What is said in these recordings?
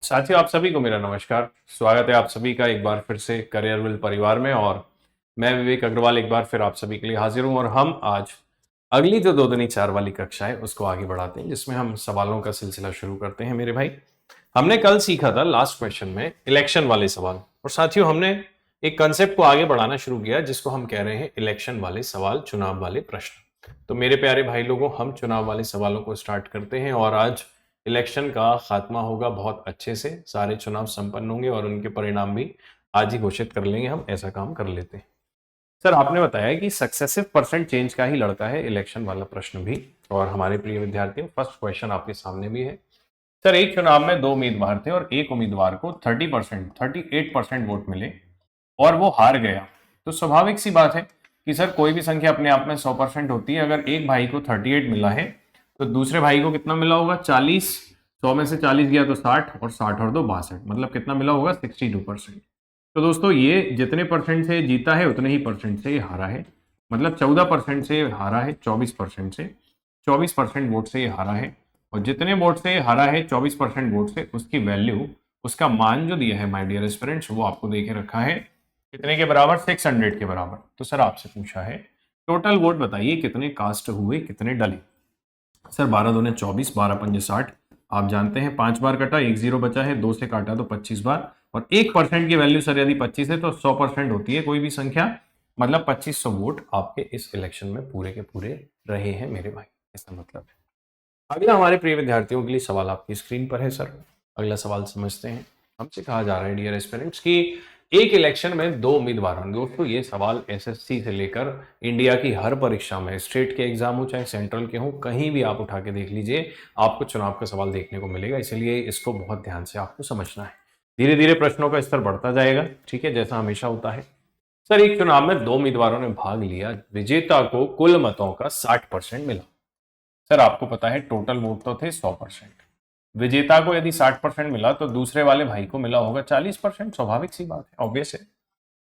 साथियों, आप सभी को मेरा नमस्कार। स्वागत है आप सभी का एक बार फिर से करियर विल परिवार में। और मैं विवेक अग्रवाल एक बार फिर आप सभी के लिए हाजिर हूं। और हम आज अगली जो 2 दूनी 4 वाली कक्षा है उसको आगे बढ़ाते हैं, जिसमें हम सवालों का सिलसिला शुरू करते हैं। मेरे भाई, हमने कल सीखा था लास्ट क्वेश्चन में इलेक्शन वाले सवाल, और साथियों हमने एक कंसेप्ट को आगे बढ़ाना शुरू किया जिसको हम कह रहे हैं इलेक्शन वाले सवाल, चुनाव वाले प्रश्न। तो मेरे प्यारे भाई लोगों, हम चुनाव वाले सवालों को स्टार्ट करते हैं। और आज इलेक्शन का खात्मा होगा बहुत अच्छे से, सारे चुनाव संपन्न होंगे और उनके परिणाम भी आज ही घोषित कर लेंगे। हम ऐसा काम कर लेते हैं। सर, आपने बताया कि सक्सेसिव परसेंट चेंज का ही लड़का है इलेक्शन वाला प्रश्न भी। और हमारे प्रिय विद्यार्थियों, फर्स्ट क्वेश्चन आपके सामने भी है। सर, एक चुनाव में 2 उम्मीदवार थे और एक उम्मीदवार को 38% वोट मिले और वो हार गया। तो स्वाभाविक सी बात है कि सर कोई भी संख्या अपने आप में 100% होती है। अगर एक भाई को 38 मिला है तो दूसरे भाई को कितना मिला होगा? 40। 100 में से 40 गया तो 60, और 60 और 2 62, मतलब कितना मिला होगा? 62%। तो दोस्तों, ये जितने परसेंट से जीता है उतने ही परसेंट से ये हारा है। मतलब 14% से हारा है, 24% से, 24% वोट से ये हारा है। और जितने वोट से हारा है 24% वोट से, उसकी वैल्यू, उसका मान जो दिया है माय डियर एस्पिरेंट्स, वो आपको दे के रखा है कितने के बराबर? 600 के बराबर। तो सर आपसे पूछा है टोटल वोट बताइए कितने कास्ट हुए, कितने डले। सर 12 दूने 24, 12 पंजे 60। आप जानते हैं 5 बार कटा, 1 जीरो बचा है, 2 से काटा तो 25 बार। और 1% की वैल्यू सर यदि 25 है तो 100% होती है कोई भी संख्या। मतलब 2500 वोट आपके इस इलेक्शन में पूरे के पूरे रहे हैं मेरे भाई, ऐसा मतलब है। अगला हमारे प्रिय विद्यार्थियों के लिए सवाल आपकी स्क्रीन पर है। सर अगला सवाल समझते हैं। हमसे कहा जा रहा है डियर एस्पिरेंट्स कि एक इलेक्शन में 2 उम्मीदवार होंगे। दोस्तों, ये सवाल एसएससी से लेकर इंडिया की हर परीक्षा में, स्टेट के एग्जाम हो चाहे सेंट्रल के हो, कहीं भी आप उठा के देख लीजिए, आपको चुनाव का सवाल देखने को मिलेगा। इसलिए इसको बहुत ध्यान से आपको समझना है। धीरे धीरे प्रश्नों का स्तर बढ़ता जाएगा, ठीक है, जैसा हमेशा होता है। सर, एक चुनाव में 2 उम्मीदवारों ने भाग लिया, विजेता को कुल मतों का 60% मिला। सर आपको पता है टोटल वोट तो थे 100%। विजेता को यदि 60% मिला तो दूसरे वाले भाई को मिला होगा 40%। स्वाभाविक सी बात है, ऑब्वियस है।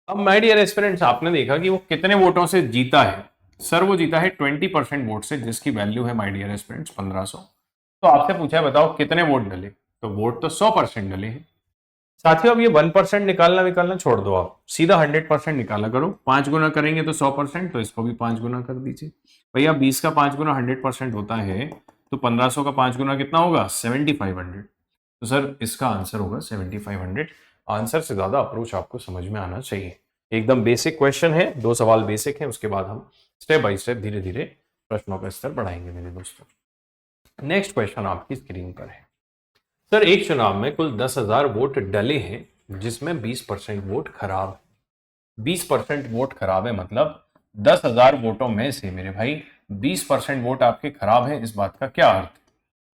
अब माय डियर एस्पिरेंट्स, आपने देखा कि वो कितने वोटों से जीता है। सर वो जीता है 20% वोट से, जिसकी वैल्यू है माय डियर एस्पिरेंट्स 1500। तो आपसे पूछा है बताओ कितने वोट डले। तो वोट तो 100% डले हैं। साथियों, अब ये 1% निकालना निकालना छोड़ दो, आप सीधा 100% निकाला करो। 5 गुना करेंगे तो 100%, तो इसको भी 5 गुना कर दीजिए। भैया 20 का 5 गुना 100% होता है, तो 1500 का 5 गुना कितना होगा? 7500। तो सर इसका आंसर होगा 7500। आंसर से ज्यादा अप्रोच आपको समझ में आना चाहिए। एकदम बेसिक क्वेश्चन है, 2 सवाल बेसिक है, उसके बाद हम स्टेप बाय स्टेप धीरे धीरे प्रश्नों का स्तर बढ़ाएंगे मेरे दोस्तों। नेक्स्ट क्वेश्चन आपकी स्क्रीन पर है। सर एक चुनाव में कुल 10,000 वोट डले हैं, जिसमें 20% वोट खराब है। 20% वोट खराब है, मतलब 10,000 वोटों में से मेरे भाई 20% वोट आपके खराब है। इस बात का क्या अर्थ है?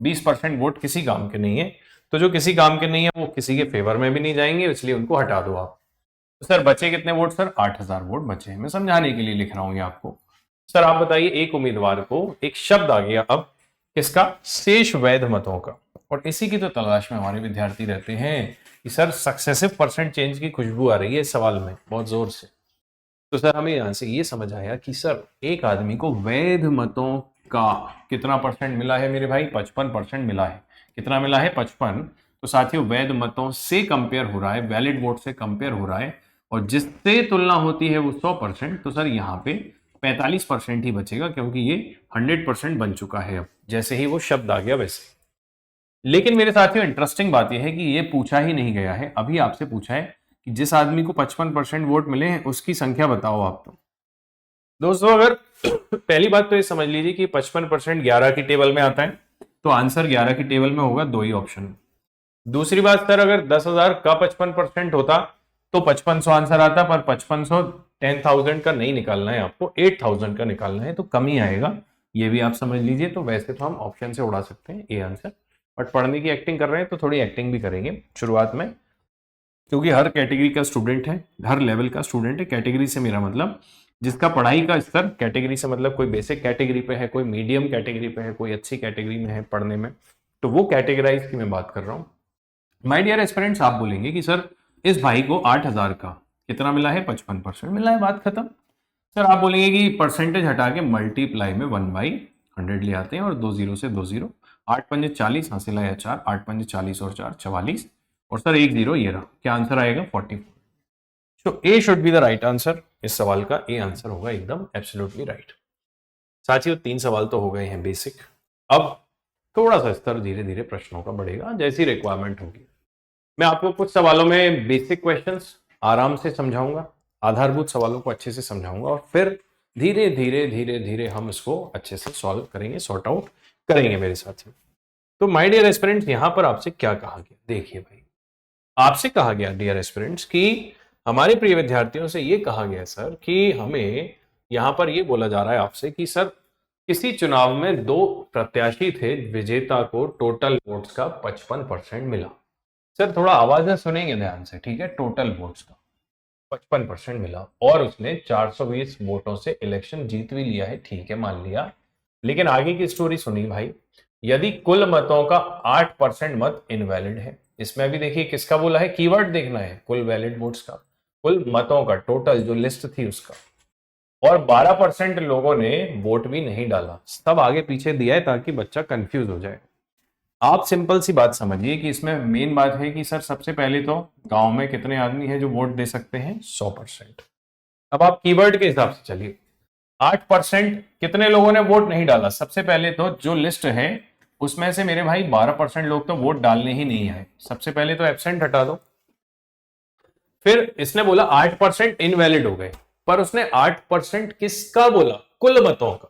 20% वोट किसी काम के नहीं है। तो जो किसी काम के नहीं है वो किसी के फेवर में भी नहीं जाएंगे, इसलिए उनको हटा दो आप। तो सर बचे कितने वोट? सर 8,000 वोट बचे हैं। मैं समझाने के लिए लिख रहा हूं ये आपको। सर आप बताइए, एक उम्मीदवार को एक शब्द आ गया अब किसका? शेष वैध मतों का। और इसी की तो तलाश में हमारे विद्यार्थी रहते हैं कि सर सक्सेसिव परसेंट चेंज की खुशबू आ रही है इस सवाल में बहुत जोर से। तो सर हमें यहां से ये समझ आया कि सर एक आदमी को वैध मतों का कितना परसेंट मिला है मेरे भाई? 55% मिला है। कितना मिला है? 55। तो साथियों वैध मतों से कंपेयर हो रहा है, वैलिड वोट से कंपेयर हो रहा है, और जिससे तुलना होती है वो 100%। तो सर यहाँ पे 45% ही बचेगा, क्योंकि ये 100% बन चुका है अब, जैसे ही वो शब्द आ गया वैसे। लेकिन मेरे साथियों इंटरेस्टिंग बात यह है कि ये पूछा ही नहीं गया है। अभी आपसे पूछा है कि जिस आदमी को 55% वोट मिले हैं उसकी संख्या बताओ आप। तो दोस्तों, अगर पहली बात तो ये समझ लीजिए कि 55% 11 की टेबल में आता है, तो आंसर 11 की टेबल में होगा, 2 ही ऑप्शन। दूसरी बात सर, अगर 10,000 का 55% होता तो 5500 आंसर आता, पर 5500 10,000 का नहीं निकालना है आपको, 8,000 का निकालना है, तो कम ही आएगा। ये भी आप समझ लीजिए। तो वैसे तो हम ऑप्शन से उड़ा सकते हैं ए आंसर, बट पढ़ने की एक्टिंग कर रहे हैं तो थोड़ी एक्टिंग भी करेंगे शुरुआत में, क्योंकि हर कैटेगरी का स्टूडेंट है, हर लेवल का स्टूडेंट है। कैटेगरी से मेरा मतलब जिसका पढ़ाई का स्तर, कैटेगरी से मतलब कोई बेसिक कैटेगरी पे है, कोई मीडियम कैटेगरी पे है, कोई अच्छी कैटेगरी में है पढ़ने में, तो वो कैटेगराइज की मैं बात कर रहा हूँ। माय डियर एस्पिरेंट्स, आप बोलेंगे कि सर इस भाई को 8,000 का कितना मिला है? 55% मिला है, बात खत्म। सर आप बोलेंगे कि परसेंटेज हटा के मल्टीप्लाई में 1/100 ले आते हैं, और 2 जीरो से 2 जीरो, 8 पंजे 40, हासिल आया 4, 8 पंजे 40 और 4 44, और सर 1-0 ये रहा, क्या आंसर आएगा 44। So A should be the right answer. इस सवाल का ए आंसर होगा एकदम एब्सोल्युटली राइट। साथियों 3 सवाल तो हो गए हैं बेसिक, अब थोड़ा सा स्तर धीरे धीरे प्रश्नों का बढ़ेगा जैसी रिक्वायरमेंट होगी। मैं आपको कुछ सवालों में बेसिक क्वेश्चंस आराम से समझाऊंगा, आधारभूत सवालों को अच्छे से समझाऊंगा और फिर धीरे धीरे धीरे धीरे हम इसको अच्छे से सॉल्व करेंगे, सॉर्ट आउट करेंगे मेरे साथियों। तो माय डियर एस्पिरेंट्स, यहां पर आपसे क्या कहा गया, देखिए भाई, आपसे कहा गया डियर एस्पिरेंट्स कि हमारे प्रिय विद्यार्थियों से ये कहा गया सर कि हमें यहां पर ये बोला जा रहा है आपसे कि सर किसी चुनाव में 2 प्रत्याशी थे, विजेता को टोटल वोट्स का 55% मिला। सर थोड़ा आवाज सुनेंगे ध्यान से, ठीक है। टोटल वोट्स का 55% मिला और उसने 420 वोटों से इलेक्शन जीत भी लिया है, ठीक है, मान लिया। लेकिन आगे की स्टोरी सुनी भाई, यदि कुल मतों का 8% मत इनवैलिड है। इसमें भी देखिए किसका बोला है, कीवर्ड देखना है, कुल वैलिड वोट्स का, कुल मतों का, टोटल जो लिस्ट थी उसका, और 12% लोगों ने वोट भी नहीं डाला। सब आगे पीछे दिया है ताकि बच्चा कंफ्यूज हो जाए। आप सिंपल सी बात समझिए कि इसमें मेन बात है कि सर सबसे पहले तो गांव में कितने आदमी हैं जो वोट दे सकते हैं, 100%। अब आप कीवर्ड के हिसाब से चलिए, 8% कितने लोगों ने वोट नहीं डाला। सबसे पहले तो जो लिस्ट है उसमें से मेरे भाई 12% लोग तो वोट डालने ही नहीं आए। सबसे पहले तो एब्सेंट हटा दो। फिर इसने बोला 8% इनवैलिड हो गए, पर उसने 8% किसका बोला, कुल मतों का,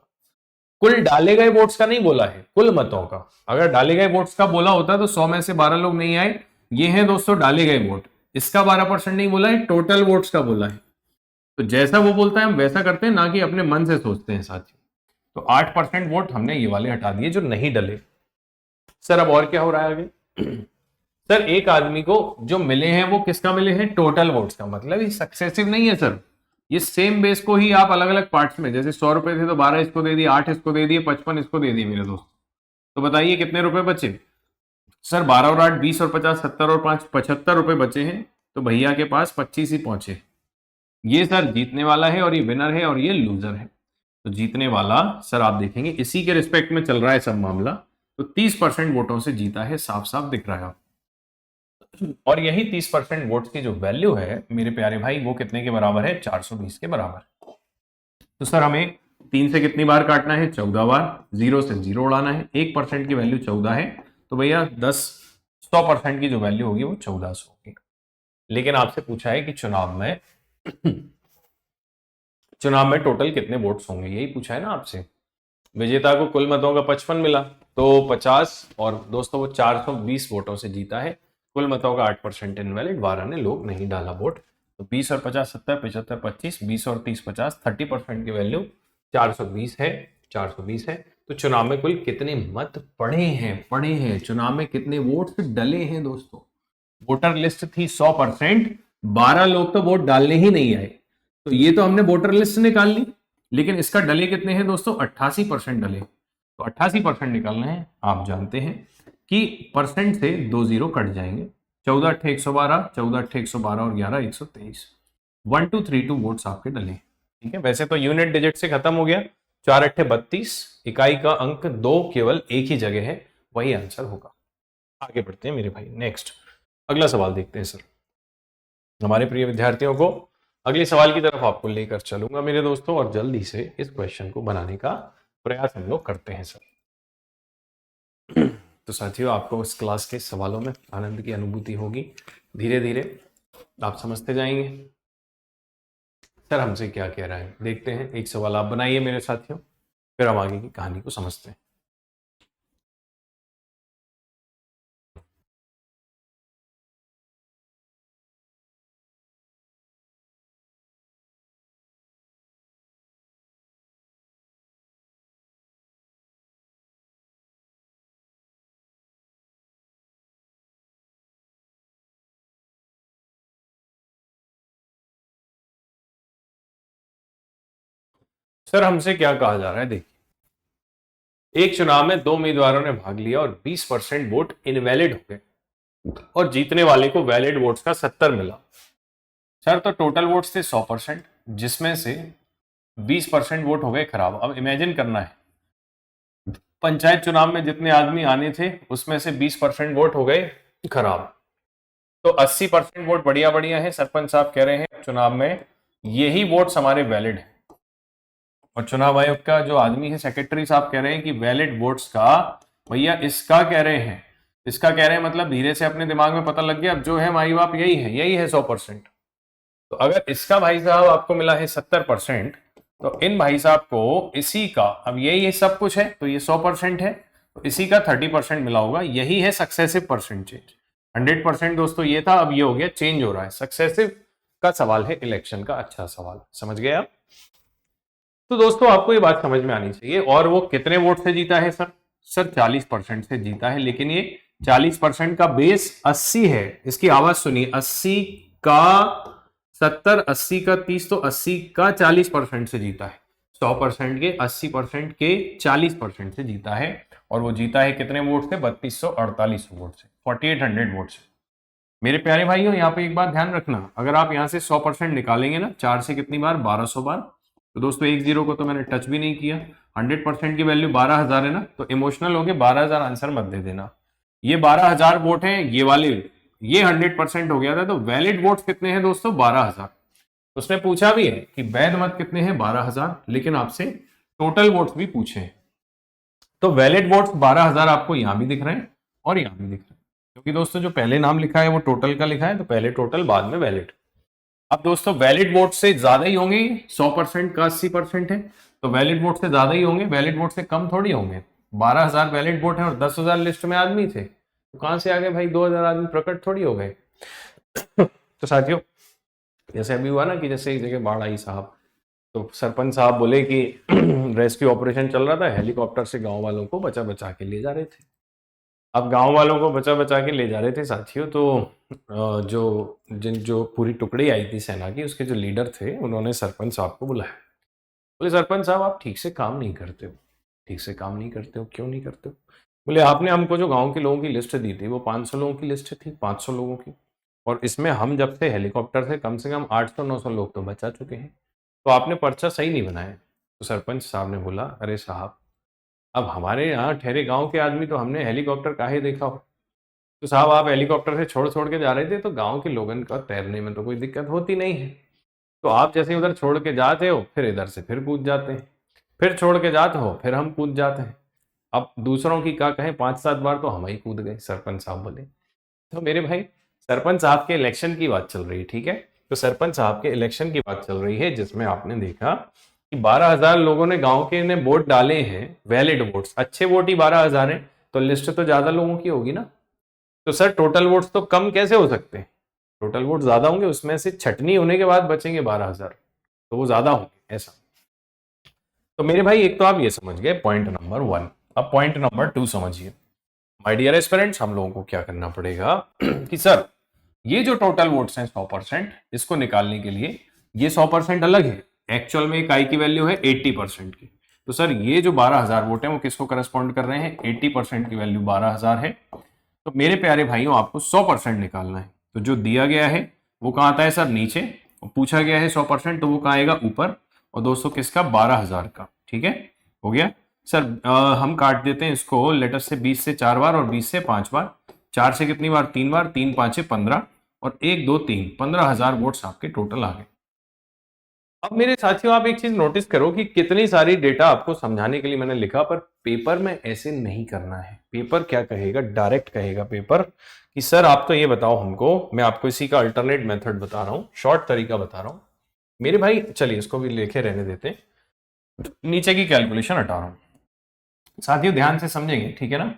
कुल डाले गए वोट्स का नहीं बोला है, कुल मतों का। अगर डाले गए वोट्स का बोला होता तो 100 में से 12 लोग नहीं आए। ये हैं दोस्तों डाले गए वोट, इसका 12% नहीं बोला है, टोटल वोट्स का बोला है। तो जैसा वो बोलता है हम वैसा करते हैं, ना कि अपने मन से सोचते हैं साथियों। तो 8% वोट हमने ये वाले हटा दिए जो नहीं डले। सर अब और क्या हो रहा है आगे। सर एक आदमी को जो मिले हैं वो किसका मिले हैं, टोटल वोट्स का। मतलब ये सक्सेसिव नहीं है सर, ये सेम बेस को ही आप अलग अलग पार्ट्स में, जैसे 100 रुपए थे तो 12 इसको दे दिए, 8 इसको दे दिए, 55 इसको दे दिए मेरे दोस्त। तो बताइए कितने रुपए बचे। सर 12 और 8 20 और 50 70 और 5 75 रुपए बचे हैं। तो भैया के पास 25 ही पहुंचे। ये सर जीतने वाला है और ये विनर है और ये लूजर है। तो जीतने वाला सर आप देखेंगे इसी के रिस्पेक्ट में चल रहा है सब मामला। तो 30% वोटों से जीता है, साफ साफ दिख रहा है। और यही 30% वोट्स की जो वैल्यू है मेरे प्यारे भाई, वो कितने के बराबर है, 420 के बराबर। तो सर हमें 3 से कितनी बार काटना है, 14 बार। 0 से 0 उड़ाना है। 1% की वैल्यू 14 है, तो भैया 100% की जो वैल्यू होगी वो 1400 होगी। लेकिन आपसे पूछा है कि चुनाव में टोटल कितने वोट्स होंगे, यही पूछा है ना आपसे। विजेता को कुल मतों का 55 मिला, तो 50 और दोस्तों वो 420 वोटों से जीता है। कुल मतों का 8% इनवैलिड, 12 ने लोग नहीं डाला वोट। तो 20 और 50 70 75 25, 20 और 30 50, 30% की वैल्यू 420 है। 420 है। तो चुनाव में कुल कितने मत पड़े हैं, चुनाव में कितने वोट्स डले हैं दोस्तों। वोटर लिस्ट थी 100%, 12 लोग तो वोट डालने ही नहीं आए। तो ये तो हमने वोटर लिस्ट निकाल ली, लेकिन इसका डले कितने हैं दोस्तों, 88% डले। तो 88% निकालना है, आप जानते हैं कि परसेंट से 2 जीरो कट जाएंगे। 14 अट्ठे 112, 14 अट्ठे 112 और 11 123। 1232 वोट्स आपके डले, ठीक है। वैसे तो यूनिट डिजिट से खत्म हो गया, 4 अट्ठे 32, इकाई का अंक 2 केवल एक ही जगह है, वही आंसर होगा। आगे बढ़ते हैं मेरे भाई, नेक्स्ट अगला सवाल देखते हैं सर। हमारे प्रिय विद्यार्थियों को अगले सवाल की तरफ आपको लेकर चलूंगा मेरे दोस्तों, और जल्दी से इस क्वेश्चन को बनाने का प्रयास हम लोग करते हैं सर। तो साथियों आपको इस क्लास के सवालों में आनंद की अनुभूति होगी, धीरे धीरे आप समझते जाएंगे सर हमसे क्या कह रहा है। देखते हैं, एक सवाल आप बनाइए मेरे साथियों, फिर हम आगे की कहानी को समझते हैं। सर हमसे क्या कहा जा रहा है, देखिए, एक चुनाव में 2 उम्मीदवारों ने भाग लिया और 20% वोट इनवैलिड हो गए और जीतने वाले को वैलिड वोट्स का 70 मिला। सर तो टोटल वोट्स थे 100%, जिसमें से 20% वोट हो गए खराब। अब इमेजिन करना है, पंचायत चुनाव में जितने आदमी आने थे उसमें से 20% वोट हो गए खराब। तो 80% वोट बढ़िया बढ़िया है। सरपंच साहब कह रहे हैं चुनाव में यही वोट्स हमारे वैलिड है, और चुनाव आयोग का जो आदमी है सेक्रेटरी साहब कह रहे हैं कि वैलिड वोट्स का, भैया इसका कह रहे हैं, इसका कह रहे हैं, मतलब धीरे से अपने दिमाग में पता लग गया अब जो है माई बाप यही है, यही है 100%। तो अगर इसका भाई साहब आपको मिला है 70%, तो इन भाई साहब को इसी का, अब यही सब कुछ है तो ये 100% है, तो इसी का 30% मिला होगा, यही है सक्सेसिव परसेंटेज। 100% दोस्तों ये था, अब ये हो गया चेंज हो रहा है, सक्सेसिव का सवाल है इलेक्शन का। अच्छा सवाल, समझ गए आप? तो दोस्तों आपको ये बात समझ में आनी चाहिए। और वो कितने वोट से जीता है सर? सर 40% से जीता है, लेकिन ये 40% का बेस 80 है। इसकी आवाज सुनिए, 80 का 70, 80 का 30, तो 80 का 40% से जीता है। 100% के 80% के 40% से जीता है, और वो जीता है कितने वोट से? 3248 वोट से, 4800 वोट से। मेरे प्यारे भाइयों, यहाँ पे एक बात ध्यान रखना, अगर आप यहाँ से 100% निकालेंगे ना, 4 से कितनी बार? 1200 बार। तो दोस्तों एक जीरो को तो मैंने टच भी नहीं किया। 100% की वैल्यू 12,000 है ना, तो इमोशनल हो गए 12,000 आंसर मत दे देना। ये 12,000 वोट हैं, ये वाले, ये 100% हो गया था। तो वैलिड वोट कितने हैं दोस्तों? 12,000। उसने पूछा भी है कि वैध मत कितने हैं? 12,000, लेकिन आपसे टोटल वोट्स भी पूछे हैं। तो वैलिड वोट्स 12,000 आपको यहां भी दिख रहे हैं और यहां भी दिख रहे हैं, क्योंकि दोस्तों जो पहले नाम लिखा है वो टोटल का लिखा है, तो पहले टोटल बाद में वैलिड। अब दोस्तों वैलिड वोट से ज्यादा ही होंगे, 100% का 80% है, तो वैलिड वोट से ज्यादा ही होंगे, वैलिड वोट से कम थोड़ी होंगे। 12,000 वैलिड वोट है और 10,000 लिस्ट में आदमी थे, तो कहां से आ गए भाई? 2,000 आदमी प्रकट थोड़ी हो गए। तो साथियों जैसे अभी हुआ ना कि जैसे एक जगह बाढ़ आई साहब, तो सरपंच साहब बोले कि रेस्क्यू ऑपरेशन चल रहा था, हेलीकॉप्टर से गांव वालों को बचा बचा के ले जा रहे थे। अब गांव वालों को बचा बचा के ले जा रहे थे साथियों, तो जो पूरी टुकड़ी आई थी सेना की, उसके जो लीडर थे उन्होंने सरपंच साहब को बुलाया। बोले सरपंच साहब आप ठीक से काम नहीं करते हो, ठीक से काम नहीं करते हो, क्यों नहीं करते हो? बोले आपने हमको जो गांव के लोगों की लिस्ट दी थी वो 500 लोगों की लिस्ट थी, 500 लोगों की, और इसमें हम जब से हेलीकॉप्टर से कम 800-900 लोग तो बचा चुके हैं, तो आपने पर्चा सही नहीं बनाया। तो सरपंच साहब ने बोला अरे साहब, अब हमारे यहाँ ठहरे गांव के आदमी तो हमने हेलीकॉप्टर काहे देखा हो? तो साहब आप हेलीकॉप्टर से छोड़ छोड़ के जा रहे थे, तो गांव के लोगों का तैरने में तो कोई दिक्कत होती नहीं है, तो आप जैसे उधर छोड़ के जाते हो फिर इधर से फिर कूद जाते हैं, फिर छोड़ के जाते हो फिर हम कूद जाते हैं। अब दूसरों की क्या कहें, 5-7 बार तो हम ही कूद गए, सरपंच साहब बोले। तो मेरे भाई सरपंच साहब के इलेक्शन की बात चल रही है, ठीक है? तो सरपंच साहब के इलेक्शन की बात चल रही है, जिसमें आपने देखा कि 12,000 लोगों ने गांव के ने वोट डाले हैं, वैलिड वोट्स, अच्छे वोट ही 12,000 है, तो लिस्ट तो ज्यादा लोगों की होगी ना। तो सर टोटल वोट्स तो कम कैसे हो सकते हैं? टोटल वोट ज्यादा होंगे, उसमें से छटनी होने के बाद बचेंगे 12,000, तो वो ज्यादा होंगे ऐसा। तो मेरे भाई एक तो आप ये समझ गए पॉइंट नंबर 1। अब पॉइंट नंबर 2 समझिए। माय डियर एस्पिरेंट्स, हम लोगों को क्या करना पड़ेगा कि सर ये जो टोटल वोट्स हैं 100%, इसको निकालने के लिए ये 100% अलग है, एक्चुअल में इकाई की वैल्यू है 80% की। तो सर ये जो 12,000 वोट है वो किसको करस्पॉन्ड कर रहे हैं? 80% की वैल्यू 12,000 है। तो मेरे प्यारे भाइयों आपको 100% निकालना है, तो जो दिया गया है वो कहाँ आता है सर? नीचे। और पूछा गया है 100%, तो वो कहाँ आएगा? ऊपर। और दोस्तों किसका? 12,000 का, ठीक है? हो गया सर। हम काट देते हैं इसको, लेटर से 20 से 4 बार और 20 से 5 बार। 4 से कितनी बार? 3 बार, 3 5 15, और 1 2 3, 15,000 वोट्स आपके टोटल आ गए। अब मेरे साथियों आप एक चीज नोटिस करो कि कितनी सारी डेटा आपको समझाने के लिए मैंने लिखा, पर पेपर में ऐसे नहीं करना है। पेपर क्या कहेगा? डायरेक्ट कहेगा पेपर कि सर आप तो ये बताओ हमको, मैं आपको इसी का अल्टरनेट मेथड बता रहा हूं, शॉर्ट तरीका बता रहा हूं मेरे भाई। चलिए इसको भी लेके रहने देते हैं, नीचे की कैलकुलेशन हटा रहा हूं। साथियों ध्यान से समझेंगे, ठीक है ना?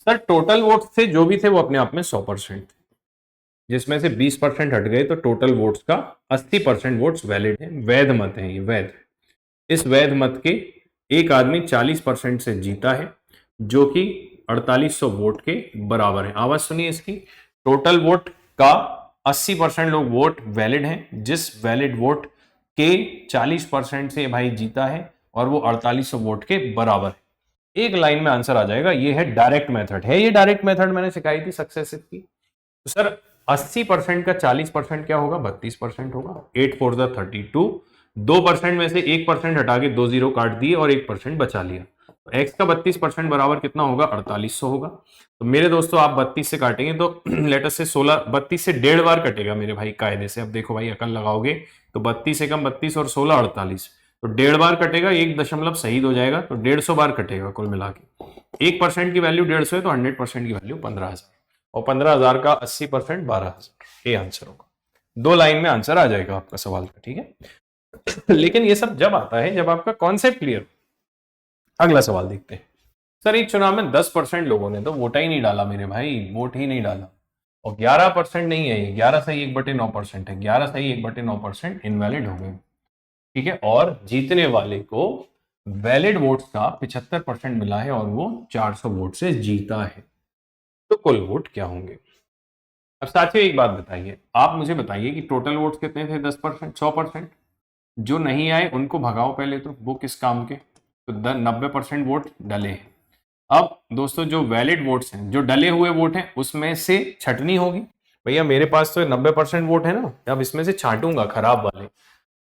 सर टोटल वोट थे जो भी थे वो अपने आप में 100% थे, जिसमें से 20% हट गए, तो टोटल वोट्स का 80% वोट्स वैलिड है, वैध मत है, ये वैध। इस वैध मत के एक आदमी 40% से जीता है, जो कि 4800 वोट के बराबर है। आवाज सुनिए इसकी, टोटल वोट का 80% लोग वोट वैलिड हैं, जिस वैलिड वोट के 40% से भाई जीता है, और वो 4800 वोट के बराबर है। एक लाइन में आंसर आ जाएगा। ये है डायरेक्ट मेथड, है ये डायरेक्ट मेथड मैंने सिखाई थी सक्सेसिव की। तो सर 80% का 40% क्या होगा? 32% होगा। 8 4 32, 2% में से 1% हटा के 2 जीरो काट दिए और 1% बचा लिया, तो x का 32% बराबर कितना होगा, 4800 होगा। तो मेरे दोस्तों आप 32 से काटेंगे तो लेट अस से 16, 32 से 1.5 बार कटेगा मेरे भाई कायदे से। अब देखो भाई अकल लगाओगे तो 32 एकम 32 और 16 48, तो 1.5 बार कटेगा, एक दशमलव शहीद हो जाएगा, तो 150 बार कटेगा कुल मिला के। 1% की वैल्यू 150 है तो 100% की वैल्यू 15,000, और 15,000 का 80% 12,000, ये आंसर होगा। 2 लाइन में आंसर आ जाएगा आपका सवाल का, ठीक है। लेकिन ये सब जब आता है जब आपका कॉन्सेप्ट क्लियर। अगला सवाल देखते हैं। सर एक चुनाव में 10% लोगों ने तो वोट ही नहीं डाला मेरे भाई, वोट ही नहीं डाला, और 11% नहीं है ये, 11 सही 1/9% है, 11 सही 1/9% इनवैलिड हो गए, ठीक है। और जीतने वाले को वैलिड वोट्स का 75% मिला है और वो 400 वोट से जीता है। तो कुल वोट क्या होंगे? अब साथियों एक बात बताइए, आप मुझे बताइए कि टोटल वोट्स कितने थे? 10%, 100%। जो नहीं आए उनको भगाओ पहले, तो वो किस काम के? तो 90% वोट डले हैं। अब दोस्तों जो वैलिड वोट्स हैं, जो डले हुए वोट हैं, उसमें से छटनी होगी। भैया मेरे पास तो 90% वोट है ना, अब इसमें से छांटूंगा खराब वाले।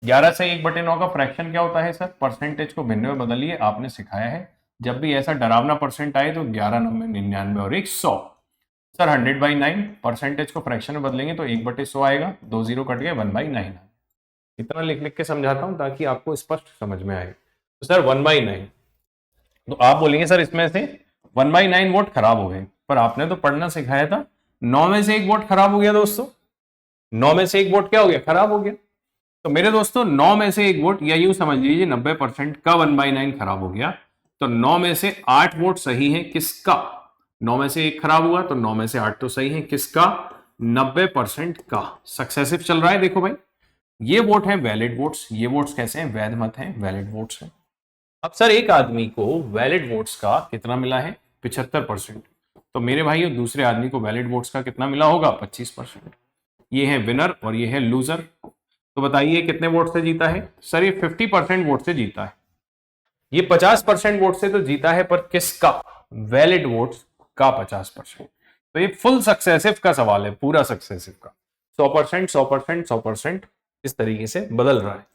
11 से 1/9 का फ्रैक्शन क्या होता है सर? परसेंटेज को भिन्न में बदलिए, आपने सिखाया है। जब भी ऐसा डरावना परसेंट आए तो 11, 90, 99 और 100। सर 100/9 परसेंटेज को फ्रैक्शन में बदलेंगे तो 1/100 आएगा, 2 जीरो कट गए, 1/9। इतना लिख लिख के समझाता हूं ताकि आपको स्पष्ट समझ में आए। तो सर 1/9, तो आप बोलेंगे सर इसमें से 1/9 वोट खराब हो गए, पर आपने तो पढ़ना सिखाया था 9 में से 1 वोट खराब हो गया दोस्तों। 9 में से 1 वोट क्या हो गया? खराब हो गया। तो मेरे दोस्तों 9 में से 1 वोट, या यूं समझ लीजिए 90% का 1/9 खराब हो गया, तो 9 में से 8 वोट सही है किसका? 9 में से 1 खराब हुआ तो 9 में से 8 तो सही है किसका? 90% का। सक्सेसिव चल रहा है, देखो भाई ये वोट है वैलिड वोट्स। ये वोट्स कैसे हैं? वैध मत हैं, वैलिड वोट्स हैं। अब सर एक आदमी को वैलिड वोट्स का कितना मिला है? 75%। तो मेरे भाई दूसरे आदमी को वैलिड वोट्स का कितना मिला होगा? 25%। ये है विनर और ये है लूजर। तो बताइए कितने वोट से जीता है? सर ये 50% वोट से जीता है। ये 50% वोट से तो जीता है, पर किसका? वैलिड वोट्स का 50%। तो ये फुल सक्सेसिव का सवाल है, पूरा सक्सेसिव का। 100%, 100%, 100% इस तरीके से बदल रहा है।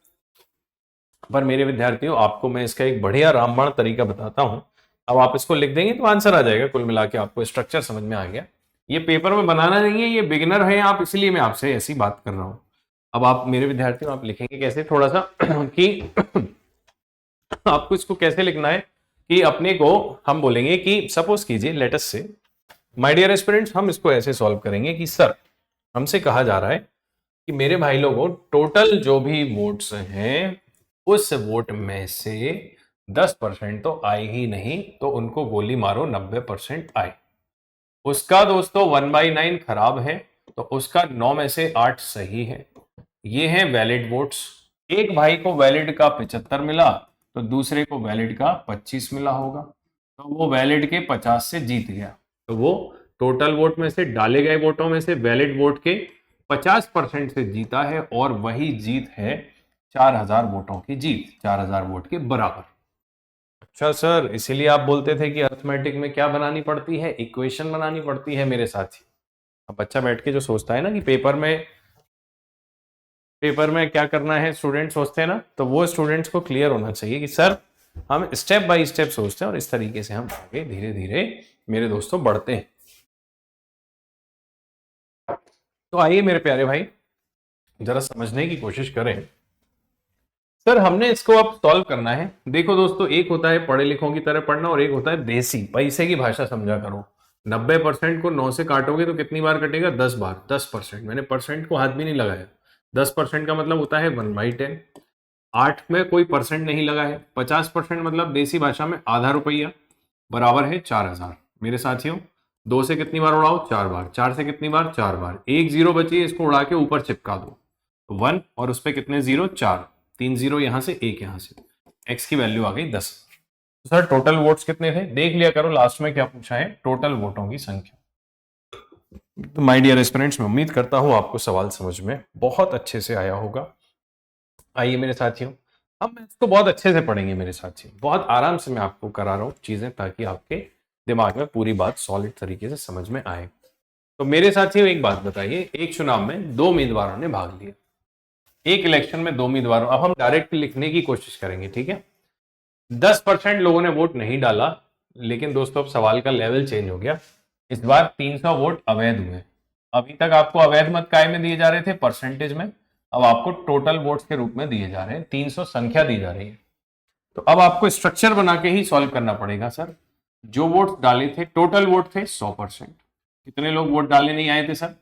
पर मेरे विद्यार्थियों आपको मैं इसका एक बढ़िया रामबाण तरीका बताता हूं। अब आप इसको लिख देंगे तो आंसर आ जाएगा। कुल मिला के आपको स्ट्रक्चर समझ में आ गया। ये पेपर में बनाना नहीं है, ये बिगिनर है आप, इसलिए मैं आपसे ऐसी बात कर रहा हूं। अब आप मेरे विद्यार्थियों आप लिखेंगे कैसे थोड़ा सा कि आपको इसको कैसे लिखना है कि अपने को हम बोलेंगे कि सपोज कीजिए let's say my dear aspirants, हम इसको ऐसे सॉल्व करेंगे कि सर हमसे कहा जा रहा है कि मेरे भाई लोगों टोटल जो भी वोट्स हैं उस वोट में से 10% तो आए ही नहीं, तो उनको गोली मारो 90% आए। उसका दोस्तों 1/9 खराब है, तो उसका 9 में से 8 सही है। ये है वैलिड वोट्स। एक भाई को वैलिड का 75 मिला तो दूसरे को वैलिड का 25 मिला होगा, तो वो वैलिड के 50 से जीत गया। तो वो टोटल वोट में से डाले गए वोटों में से वैलिड वोट के 50% से जीता है, और वही जीत है 4000 वोटों की जीत, 4000 वोट के बराबर। अच्छा सर, इसीलिए आप बोलते थे कि अर्थमेटिक में क्या बनानी पड़ती है? इक्वेशन बनानी पड़ती है मेरे साथी। अब बच्चा बैठ के जो सोचता है ना कि पेपर में क्या करना है, स्टूडेंट सोचते हैं ना, तो वो स्टूडेंट्स को क्लियर होना चाहिए कि सर हम स्टेप बाय स्टेप सोचते हैं और इस तरीके से हम आगे धीरे धीरे मेरे दोस्तों बढ़ते हैं। तो आइए मेरे प्यारे भाई जरा समझने की कोशिश करें। सर हमने इसको अब सॉल्व करना है। देखो दोस्तों, एक होता है पढ़े लिखों की तरह पढ़ना और एक होता है देसी पैसे की भाषा समझा करो। 90% को 9 से काटोगे तो कितनी बार कटेगा? 10 बार। 10%, मैंने परसेंट को हाथ भी नहीं लगाया। 10% का मतलब होता है 1/10। 8 में कोई परसेंट नहीं लगा है। 50% मतलब देसी भाषा में आधा रुपया, बराबर है 4000। मेरे साथियों 2 से कितनी बार उड़ाओ? 4 बार। 4 से कितनी बार? 4 बार। एक जीरो बची है, इसको उड़ा के ऊपर चिपका दो। 1 और उस पर कितने जीरो? 4। 3 जीरो यहां से, 1 यहां से। एक्स की वैल्यू आ गई 10। तो सर टोटल वोट्स कितने थे? देख लिया करो लास्ट में क्या पूछा है, टोटल वोटों की संख्या। तो माय डियर एस्पिरेंट्स, मैं उम्मीद करता हूं आपको सवाल समझ में बहुत अच्छे से आया होगा। आइए मेरे साथियों, हम इसको बहुत अच्छे से पढ़ेंगे मेरे साथियों, बहुत आराम से मैं आपको करा रहा हूँ चीजें ताकि आपके दिमाग में पूरी बात सॉलिड तरीके से समझ में आए। तो मेरे साथियों एक बात बताइए, एक चुनाव में 2 उम्मीदवारों ने भाग लिया। एक इलेक्शन में 2 उम्मीदवारों, अब हम डायरेक्ट लिखने की कोशिश करेंगे, ठीक है। 10% लोगों ने वोट नहीं डाला, लेकिन दोस्तों अब सवाल का लेवल चेंज हो गया। इस बार 300 वोट अवैध हुए। अभी तक आपको अवैध मत काय में दिए जा रहे थे परसेंटेज में, अब आपको टोटल वोट्स के रूप में दिए जा रहे हैं, 300 संख्या दी जा रही है। तो अब आपको स्ट्रक्चर बना के ही सॉल्व करना पड़ेगा सर। जो वोट डाले थे, टोटल वोट थे 100%। कितने लोग वोट डालने नहीं आए थे सर?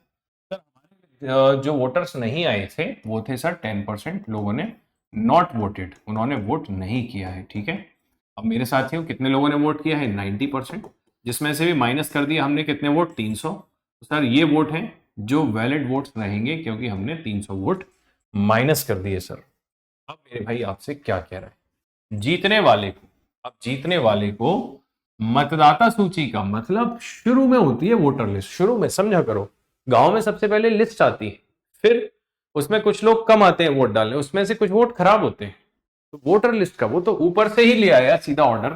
जो वोटर्स नहीं आए थे वो थे सर 10% लोगों ने नॉट वोटेड, उन्होंने वोट नहीं किया है। ठीक है, अब मेरे साथियों कितने लोगों ने वोट किया है? 90%, जिसमें से भी माइनस कर दिया हमने कितने वोट? 300। तो सर ये वोट हैं जो वैलिड वोट्स रहेंगे, क्योंकि हमने 300 वोट माइनस कर दिए सर। अब मेरे भाई आपसे क्या कह रहा है? जीतने वाले को, अब जीतने वाले को मतदाता सूची का मतलब शुरू में होती है वोटर लिस्ट, शुरू में समझा करो। गांव में सबसे पहले लिस्ट आती है, फिर उसमें कुछ लोग कम आते हैं वोट डालने, उसमें से कुछ वोट खराब होते हैं, तो वोटर लिस्ट का वो तो ऊपर से ही ले आया सीधा ऑर्डर,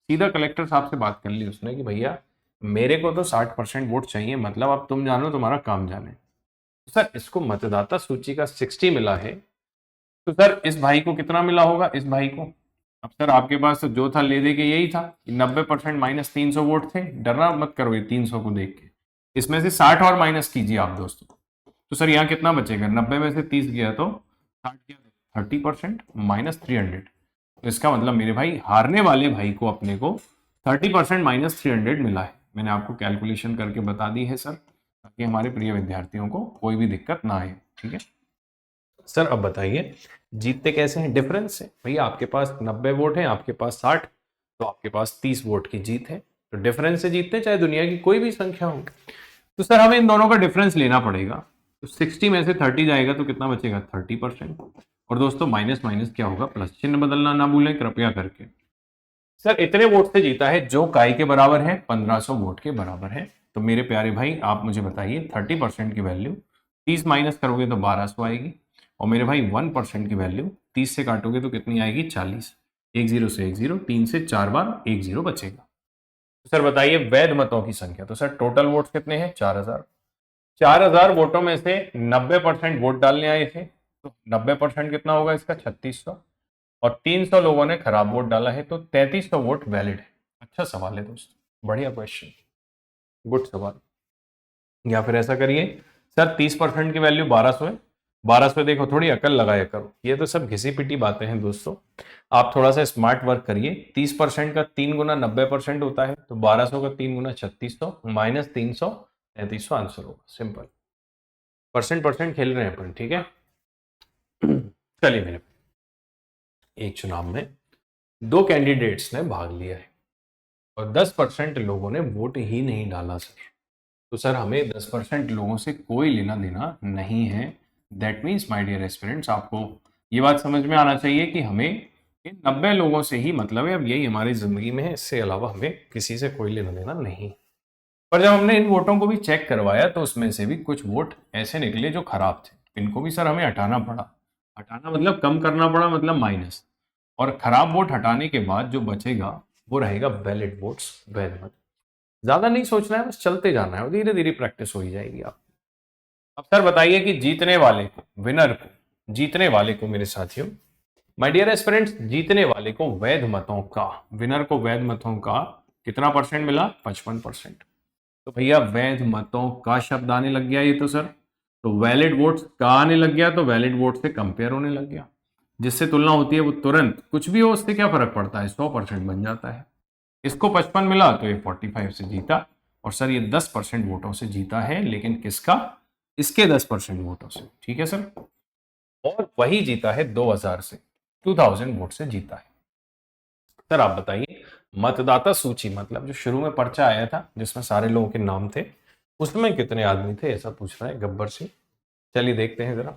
सीधा कलेक्टर साहब से बात कर ली उसने कि भैया मेरे को तो 60% वोट चाहिए, मतलब अब तुम जानो तुम्हारा काम जाने। तो सर इसको मतदाता सूची का 60 मिला है, तो सर इस भाई को कितना मिला होगा? इस भाई को, अब सर आपके पास जो था ले दे के यही था, 90% माइनस 300 वोट थे, डरना मत करो ये 300 को देख के, इसमें से 60 और माइनस कीजिए आप दोस्तों। तो सर यहाँ कितना बचेगा? 90 में से 30 गया तो 60 गया, 30% माइनस 300। तो इसका मतलब मेरे भाई हारने वाले भाई को अपने को 30% माइनस 300 मिला है। मैंने आपको कैलकुलेशन करके बता दी है सर, ताकि हमारे प्रिय विद्यार्थियों को कोई भी दिक्कत ना आए। ठीक है सर, अब बताइए जीतते कैसे हैं? डिफरेंस से। भैया आपके पास 90 वोट हैं, आपके पास 60, तो आपके पास 30 वोट की जीत है, तो डिफरेंस से जीतते हैं, चाहे दुनिया की कोई भी संख्या हो। तो सर हमें इन दोनों का डिफरेंस लेना पड़ेगा, तो 60 में से 30 जाएगा तो कितना बचेगा? 30%। और दोस्तों माइनस माइनस क्या होगा? प्लस, चिन्ह बदलना ना भूलें कृपया करके। सर इतने वोट से जीता है जो काय के बराबर है, 1500 वोट के बराबर है। तो मेरे प्यारे भाई आप मुझे बताइए 30% की वैल्यू 30 माइनस करोगे तो 1200 आएगी, और मेरे भाई 1% की वैल्यू 30 से काटोगे तो कितनी आएगी? 40। एक जीरो से एक जीरो, 3 से 4 बार एक जीरो बचेगा। तो सर बताइए वैध मतों की संख्या। तो सर टोटल वोट कितने हैं? 4000। 4000 वोटों में से 90% वोट डालने आए थे, तो 90% कितना होगा इसका? 3600। और 300 लोगों ने खराब वोट डाला है, तो 3300 वोट वैलिड है। अच्छा सवाल है दोस्तों, बढ़िया क्वेश्चन, गुड सवाल। या फिर ऐसा करिए सर 30% की वैल्यू 1200 है, 1200 देखो, थोड़ी अकल लगाया करो, ये तो सब घिसी पिटी बातें हैं दोस्तों, आप थोड़ा सा स्मार्ट वर्क करिए। 30% का 3 गुना 90% होता है, तो 1200 का 3 गुना 3600 माइनस 300, 3300 आंसर होगा। सिंपल, परसेंट परसेंट खेल रहे हैं अपन। ठीक है चलिए मेरे, एक चुनाव में दो कैंडिडेट्स ने भाग लिया है और 10% लोगों ने वोट ही नहीं डाला सर। तो सर हमें 10% लोगों से कोई लेना देना नहीं है। That means my dear aspirants, आपको ये बात समझ में आना चाहिए कि हमें इन 90 लोगों से ही मतलब है, अब यही हमारी जिंदगी में है, इससे अलावा हमें किसी से कोई लेना देना नहीं। पर जब हमने इन वोटों को भी चेक करवाया तो उसमें से भी कुछ वोट ऐसे निकले जो खराब थे, इनको भी सर हमें हटाना पड़ा। हटाना मतलब कम करना पड़ा, मतलब माइनस। और खराब वोट हटाने के बाद जो बचेगा वो रहेगा वैलिड वोट्स, वैध मत। ज्यादा नहीं सोचना है, बस चलते जाना है और धीरे धीरे प्रैक्टिस हो ही जाएगी आप। अब सर बताइए कि जीतने वाले को, विनर को, जीतने वाले को मेरे साथियों, माय डियर एस्पिरेंट्स, जीतने वाले को वैध मतों का, विनर को वैध मतों का कितना परसेंट मिला? 55%। तो भैया वैध मतों का शब्द आने लग गया ये तो सर, तो वैलिड वोट्स का आने लग गया, तो वैलिड वोट से कंपेयर होने लग गया, जिससे तुलना होती है वो तुरंत, कुछ भी हो उससे क्या फर्क पड़ता है, 100% बन जाता है। इसको 55 मिला तो ये 45 से जीता, और सर ये 10% वोटों से जीता है, लेकिन किसका? इसके 10% वोटों से। ठीक है सर, और वही जीता है 2000 से, 2000 वोट से जीता है। सर आप बताइए मतदाता सूची मतलब जो शुरू में पर्चा आया था जिसमें सारे लोगों के नाम थे, उसमें कितने आदमी थे, ऐसा पूछ रहा है गब्बर सिंह। चलिए देखते हैं जरा।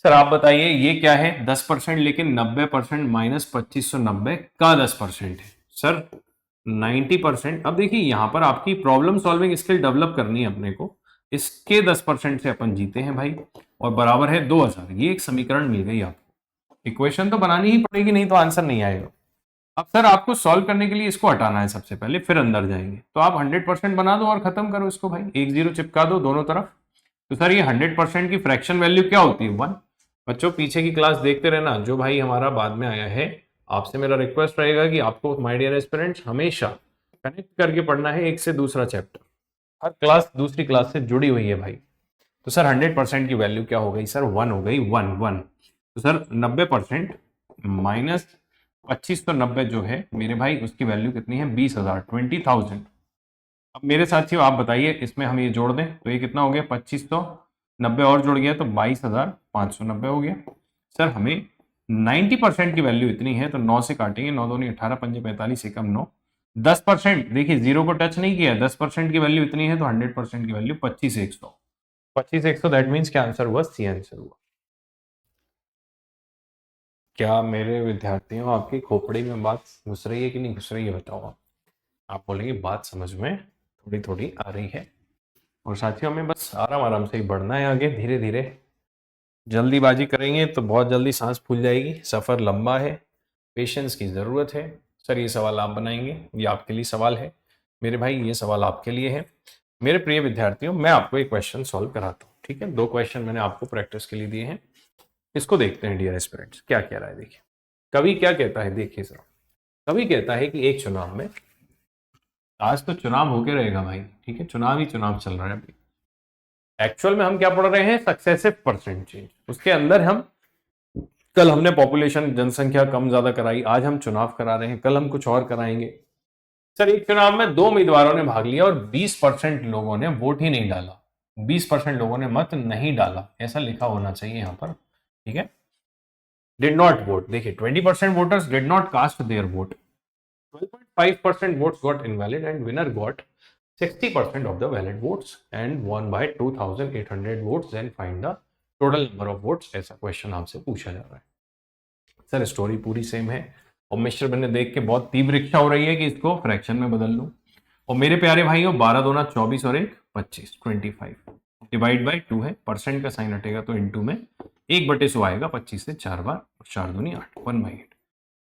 सर आप बताइए ये क्या है? 10%, लेकिन 90% माइनस 2590 का 10% है सर 90%। अब देखिए यहां पर आपकी प्रॉब्लम सॉल्विंग स्किल डेवलप करनी है अपने को। इसके 10% से अपन जीते हैं भाई, और बराबर है 2000। ये एक समीकरण मिल गई आपको, इक्वेशन तो बनानी ही पड़ेगी, नहीं तो आंसर नहीं आएगा। अब सर आपको सॉल्व करने के लिए इसको हटाना है सबसे पहले, फिर अंदर जाएंगे। तो आप 100% बना दो और खत्म करो इसको भाई, एक जीरो चिपका दो दोनों तरफ। तो सर ये 100% की फ्रैक्शन वैल्यू क्या होती है? 1। बच्चों पीछे की क्लास देखते रहना, जो भाई हमारा बाद में आया है आपसे मेरा रिक्वेस्ट रहेगा कि आपको माय डियर एस्पिरेंट्स हमेशा कनेक्ट करके पढ़ना है एक से दूसरा चैप्टर। हर क्लास दूसरी क्लास से जुड़ी हुई है भाई। तो सर 100% की वैल्यू क्या हो गई सर? 1 हो गई, 1 1। तो सर 90% माइनस 2590 जो है मेरे भाई, उसकी वैल्यू कितनी है? 20,000, 20,000। अब मेरे साथियों आप बताइए, इसमें हम ये जोड़ दें तो ये कितना हो गया? 2590 और जुड़ गया तो 22,590 हो गया। सर हमें 90% की वैल्यू इतनी है तो 9 से काटेंगे, 9 दूनी 18, पंजे 45, एकम 9। 10%, देखिए जीरो को टच नहीं किया, 10% की वैल्यू इतनी है तो 100% की वैल्यू 25,100। 25,100 दैट मीन्स क्या आंसर हुआ? सी आंसर हुआ। क्या मेरे विद्यार्थियों आपकी खोपड़ी में बात घुस रही है कि नहीं घुस रही है बताओ आप बोलेंगे बात समझ में थोड़ी थोड़ी आ रही है। और साथियों हमें बस आराम आराम से ही बढ़ना है आगे, धीरे धीरे। जल्दीबाजी करेंगे तो बहुत जल्दी सांस फूल जाएगी। सफ़र लंबा है, पेशेंस की ज़रूरत है। सर ये सवाल आप बनाएंगे, ये आपके लिए सवाल है मेरे भाई, ये सवाल आपके लिए है। मेरे प्रिय विद्यार्थियों, मैं आपको एक क्वेश्चन सॉल्व कराता हूँ, ठीक है? 2 क्वेश्चन मैंने आपको प्रैक्टिस के लिए दिए हैं, इसको देखते हैं डियर एस्पिरेंट्स क्या कह रहा है। देखिए कवि क्या कहता है, देखिए सर। कवि कहता है कि एक चुनाव में, आज तो चुनाव होके रहेगा भाई, ठीक है? चुनाव ही चुनाव चल रहा है अभी। एक्चुअल में हम क्या पढ़ रहे हैं? Successive percent change. उसके अंदर हम, कल हमने पॉपुलेशन जनसंख्या कम ज्यादा कराई, आज हम चुनाव करा रहे हैं, कल हम कुछ और कराएंगे। सर एक चुनाव में 2 उम्मीदवारों ने भाग लिया और 20% लोगों ने वोट ही नहीं डाला, 20% लोगों ने मत नहीं डाला, ऐसा लिखा होना चाहिए यहां पर, ठीक है? डिड नॉट वोट, देखिए 20% voters did not cast their vote, 12.5% votes got invalid and winner got 60% of the valid votes and won by 2,800 votes. Then find the total number of votes. ऐसा क्वेश्चन आपसे पूछा जा रहा है। Sir story पूरी same है और mister मैंने देख के बहुत तीव्र इच्छा हो रही है कि इसको फ्रैक्शन में बदल लूं। और मेरे प्यारे भाइयों 12 दूना 24 और 1 25, 25 डिवाइड बाई 2 है, परसेंट का साइन हटेगा तो इनटू में 1/100 आएगा, 25 से 4 बार, 4 दूनी 8, 1/8।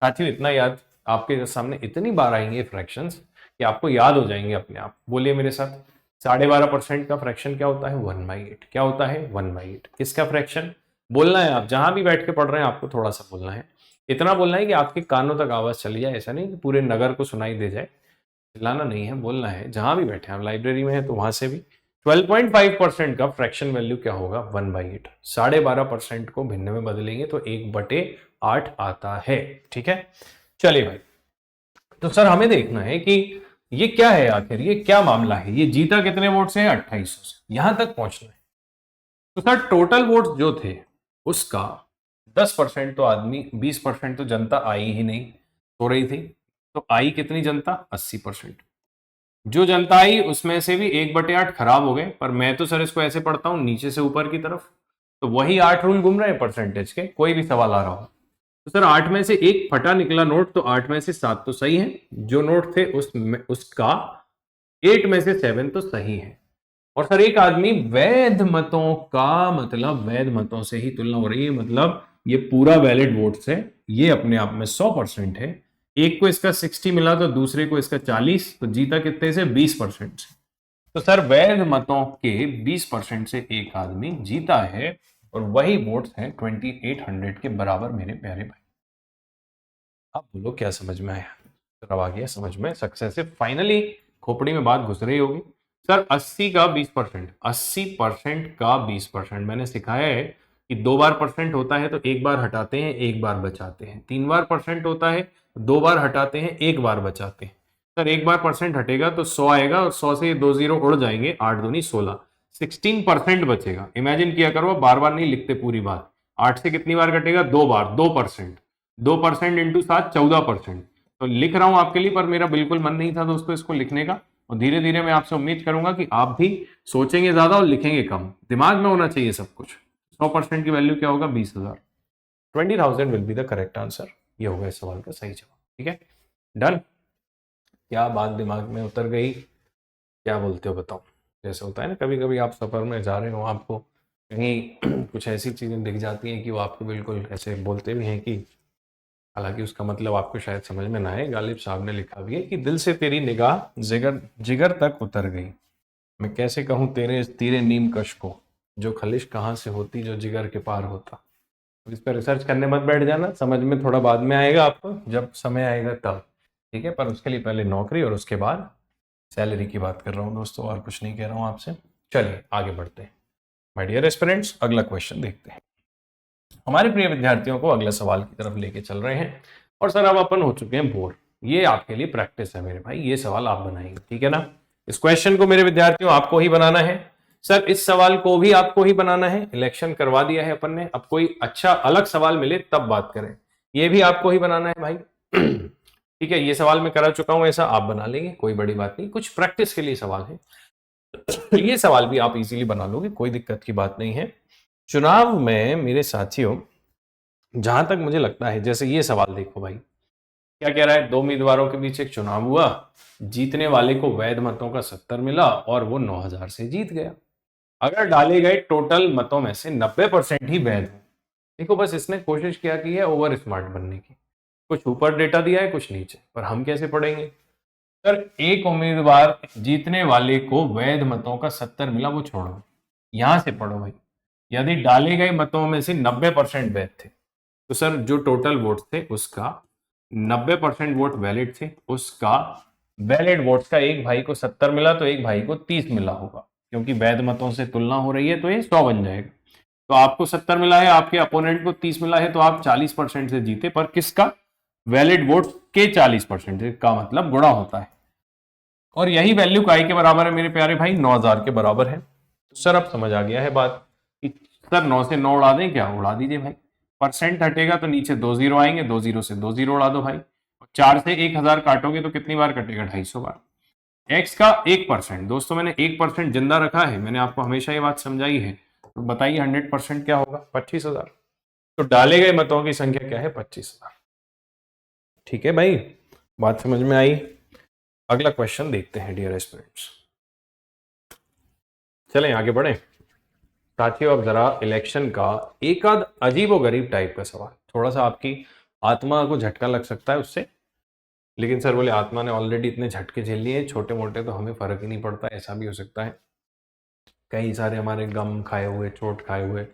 साथियों इतना याद आपके सामने इतनी बार आएंगे फ्रैक्शंस कि आपको याद हो जाएंगे अपने आप। बोलिए मेरे साथ, 12.5% का फ्रैक्शन क्या होता है? 1/8। क्या होता है? 1/8। किसका फ्रैक्शन? बोलना है, आप जहां भी बैठ के पढ़ रहे हैं आपको थोड़ा सा बोलना है, इतना बोलना है कि आपके कानों तक आवाज चली जाए, ऐसा नहीं कि पूरे नगर को सुनाई दे जाए। चिल्लाना नहीं है, बोलना है। जहां भी बैठे आप लाइब्रेरी में है तो वहां से भी 12.5% का फ्रैक्शन वैल्यू क्या होगा? 1/8। 12.5% को भिन्न में बदलेंगे तो 1/8 आता है, ठीक है? चलिए भाई, तो सर हमें देखना है कि ये क्या है, आखिर ये क्या मामला है, ये जीता कितने वोट से है? 2800 से, यहां तक पहुंचना है। तो सर टोटल वोट जो थे उसका 10% तो आदमी, 20% तो जनता आई ही नहीं, हो रही थी। तो आई कितनी जनता? 80%। जो जनता आई उसमें से भी 1/8 खराब हो गए, पर मैं तो सर इसको ऐसे पढ़ता हूं नीचे से ऊपर की तरफ, तो वही 8 रूल घूम रहे हैं परसेंटेज के, कोई भी सवाल आ रहा हो। तो सर 8 में से एक फटा निकला नोट, तो 8 में से 7 तो सही है, जो नोट थे उसका 8 में से 7 तो सही है। और सर एक आदमी वैध मतों का, मतलब वैध मतों से ही तुलना हो रही है, मतलब ये पूरा वैलिड वोट्स है, ये अपने आप में 100% है। एक को इसका 60 मिला तो दूसरे को इसका 40, तो जीता कितने से? 20% से। तो सर वैध मतों के 20% से एक आदमी जीता है और वही वोट्स हैं 2800 के बराबर मेरे प्यारे भाई। अब बोलो क्या समझ में आया? अब आ गया समझ में, सक्सेसिव फाइनली खोपड़ी में बात घुस रही होगी। सर 80 का 20%, 80% का 20%, मैंने सिखाया है कि 2 बार परसेंट होता है तो एक बार हटाते हैं, एक बार बचाते हैं। 3 बार परसेंट होता है 2 बार हटाते हैं, एक बार बचाते हैं। सर एक बार परसेंट हटेगा तो 100 आएगा और 100 से ये 2 जीरो उड़ जाएंगे, 8 दूनी 16, 16% बचेगा। इमेजिन किया करो, बार बार नहीं लिखते पूरी बात। 8 से कितनी बार कटेगा? 2 बार, 2%, 2% इंटू 7, 14%। तो लिख रहा हूं आपके लिए, पर मेरा बिल्कुल मन नहीं था दोस्तों इसको लिखने का, और धीरे धीरे मैं आपसे उम्मीद करूंगा कि आप भी सोचेंगे ज्यादा और लिखेंगे कम, दिमाग में होना चाहिए सब कुछ। 100% की वैल्यू क्या होगा? 20,000। 20,000 will be the correct answer. ये होगा इस सवाल का सही जवाब, ठीक है? डन। क्या बात दिमाग में उतर गई? क्या बोलते हो बताओ? जैसे होता है ना, कभी कभी आप सफर में जा रहे हो, आपको कहीं कुछ ऐसी चीजें दिख जाती हैं कि वो आपको बिल्कुल ऐसे बोलते भी हैं कि, हालांकि उसका मतलब आपको शायद समझ में ना आए। गालिब साहब ने लिखा भी है कि दिल से तेरी निगाह जिगर जिगर तक उतर गई, मैं कैसे कहूँ तेरे तीरे नीम कश को, जो खलिश कहाँ से होती जो जिगर के पार होता। इस पर रिसर्च करने मत बैठ जाना, समझ में थोड़ा बाद में आएगा आपको, जब समय आएगा तब, ठीक है। पर उसके लिए पहले नौकरी और उसके बाद सैलरी की बात कर रहा हूँ दोस्तों, और कुछ नहीं कह रहा हूँ आपसे। चलिए आगे बढ़ते हैं माय डियर एस्पिरेंट्स, अगला क्वेश्चन देखते हैं। हमारे प्रिय विद्यार्थियों को अगले सवाल की तरफ लेके चल रहे हैं। और सर अब अपन हो चुके हैं बोर, ये आपके लिए प्रैक्टिस है मेरे भाई, ये सवाल आप बनाएंगे, ठीक है ना। इस क्वेश्चन को मेरे विद्यार्थियों आपको ही बनाना है। सर इस सवाल को भी आपको ही बनाना है, इलेक्शन करवा दिया है अपन ने, अब कोई अच्छा अलग सवाल मिले तब बात करें। ये भी आपको ही बनाना है भाई ठीक है, ये सवाल मैं करा चुका हूं, ऐसा आप बना लेंगे, कोई बड़ी बात नहीं, कुछ प्रैक्टिस के लिए सवाल है ये सवाल भी आप इजीली बना लोगे, कोई दिक्कत की बात नहीं है। चुनाव में मेरे साथियों, जहां तक मुझे लगता है, जैसे ये सवाल देखो भाई, क्या कह रहा है, दो उम्मीदवारों के बीच एक चुनाव हुआ, जीतने वाले को वैध मतों का 70 मिला और वो 9000 से जीत गया। अगर डाले गए टोटल मतों में से 90% ही वैध हो। देखो बस इसने कोशिश किया की है ओवर स्मार्ट बनने की, कुछ ऊपर डेटा दिया है कुछ नीचे, पर हम कैसे पढ़ेंगे। सर एक उम्मीदवार जीतने वाले को वैध मतों का 70 मिला, वो छोड़ो, यहां से पढ़ो भाई। यदि डाले गए मतों में से 90% वैध थे, तो सर जो टोटल वोट थे उसका 90% वोट वैलिड थे, उसका वैलिड वोट्स का एक भाई को 70 मिला तो एक भाई को 30 मिला होगा, क्योंकि वैध मतों से तुलना हो रही है तो ये 100 बन जाएगा। तो आपको 70 मिला है, आपके अपोनेंट को 30 मिला है, तो आप 40% से जीते, पर किसका, वैलिड वोट के 40% का मतलब गुणा होता है। और यही वैल्यू काय के बराबर है मेरे प्यारे भाई, 9000 के बराबर है। तो सर अब समझ आ गया है बात कि सर 9 से 9 उड़ा दें क्या, उड़ा दीजिए भाई। परसेंट हटेगा तो नीचे 2 जीरो आएंगे, 2 जीरो से 2 जीरो उड़ा दो भाई। 4 से 1000 काटोगे तो कितनी बार कटेगा, 250 बार। एक्स का 1%, दोस्तों मैंने 1% जिंदा रखा है, मैंने आपको हमेशा ये बात समझाई है। तो बताइए 100% क्या होगा, 25,000। तो डाले गए मतों की संख्या क्या है, 25,000। ठीक है भाई, बात समझ में आई। अगला क्वेश्चन देखते हैं डियर एस्पिरेंट्स, चलें आगे बढ़े साथियों। अब जरा इलेक्शन का एक आध अजीबोगरीब टाइप का सवाल, थोड़ा सा आपकी आत्मा को झटका लग सकता है उससे, लेकिन सर बोले आत्मा ने ऑलरेडी इतने झटके झेल लिए, छोटे मोटे तो हमें फर्क ही नहीं पड़ता, ऐसा भी हो सकता है। कई सारे हमारे गम खाए हुए, चोट खाए हुए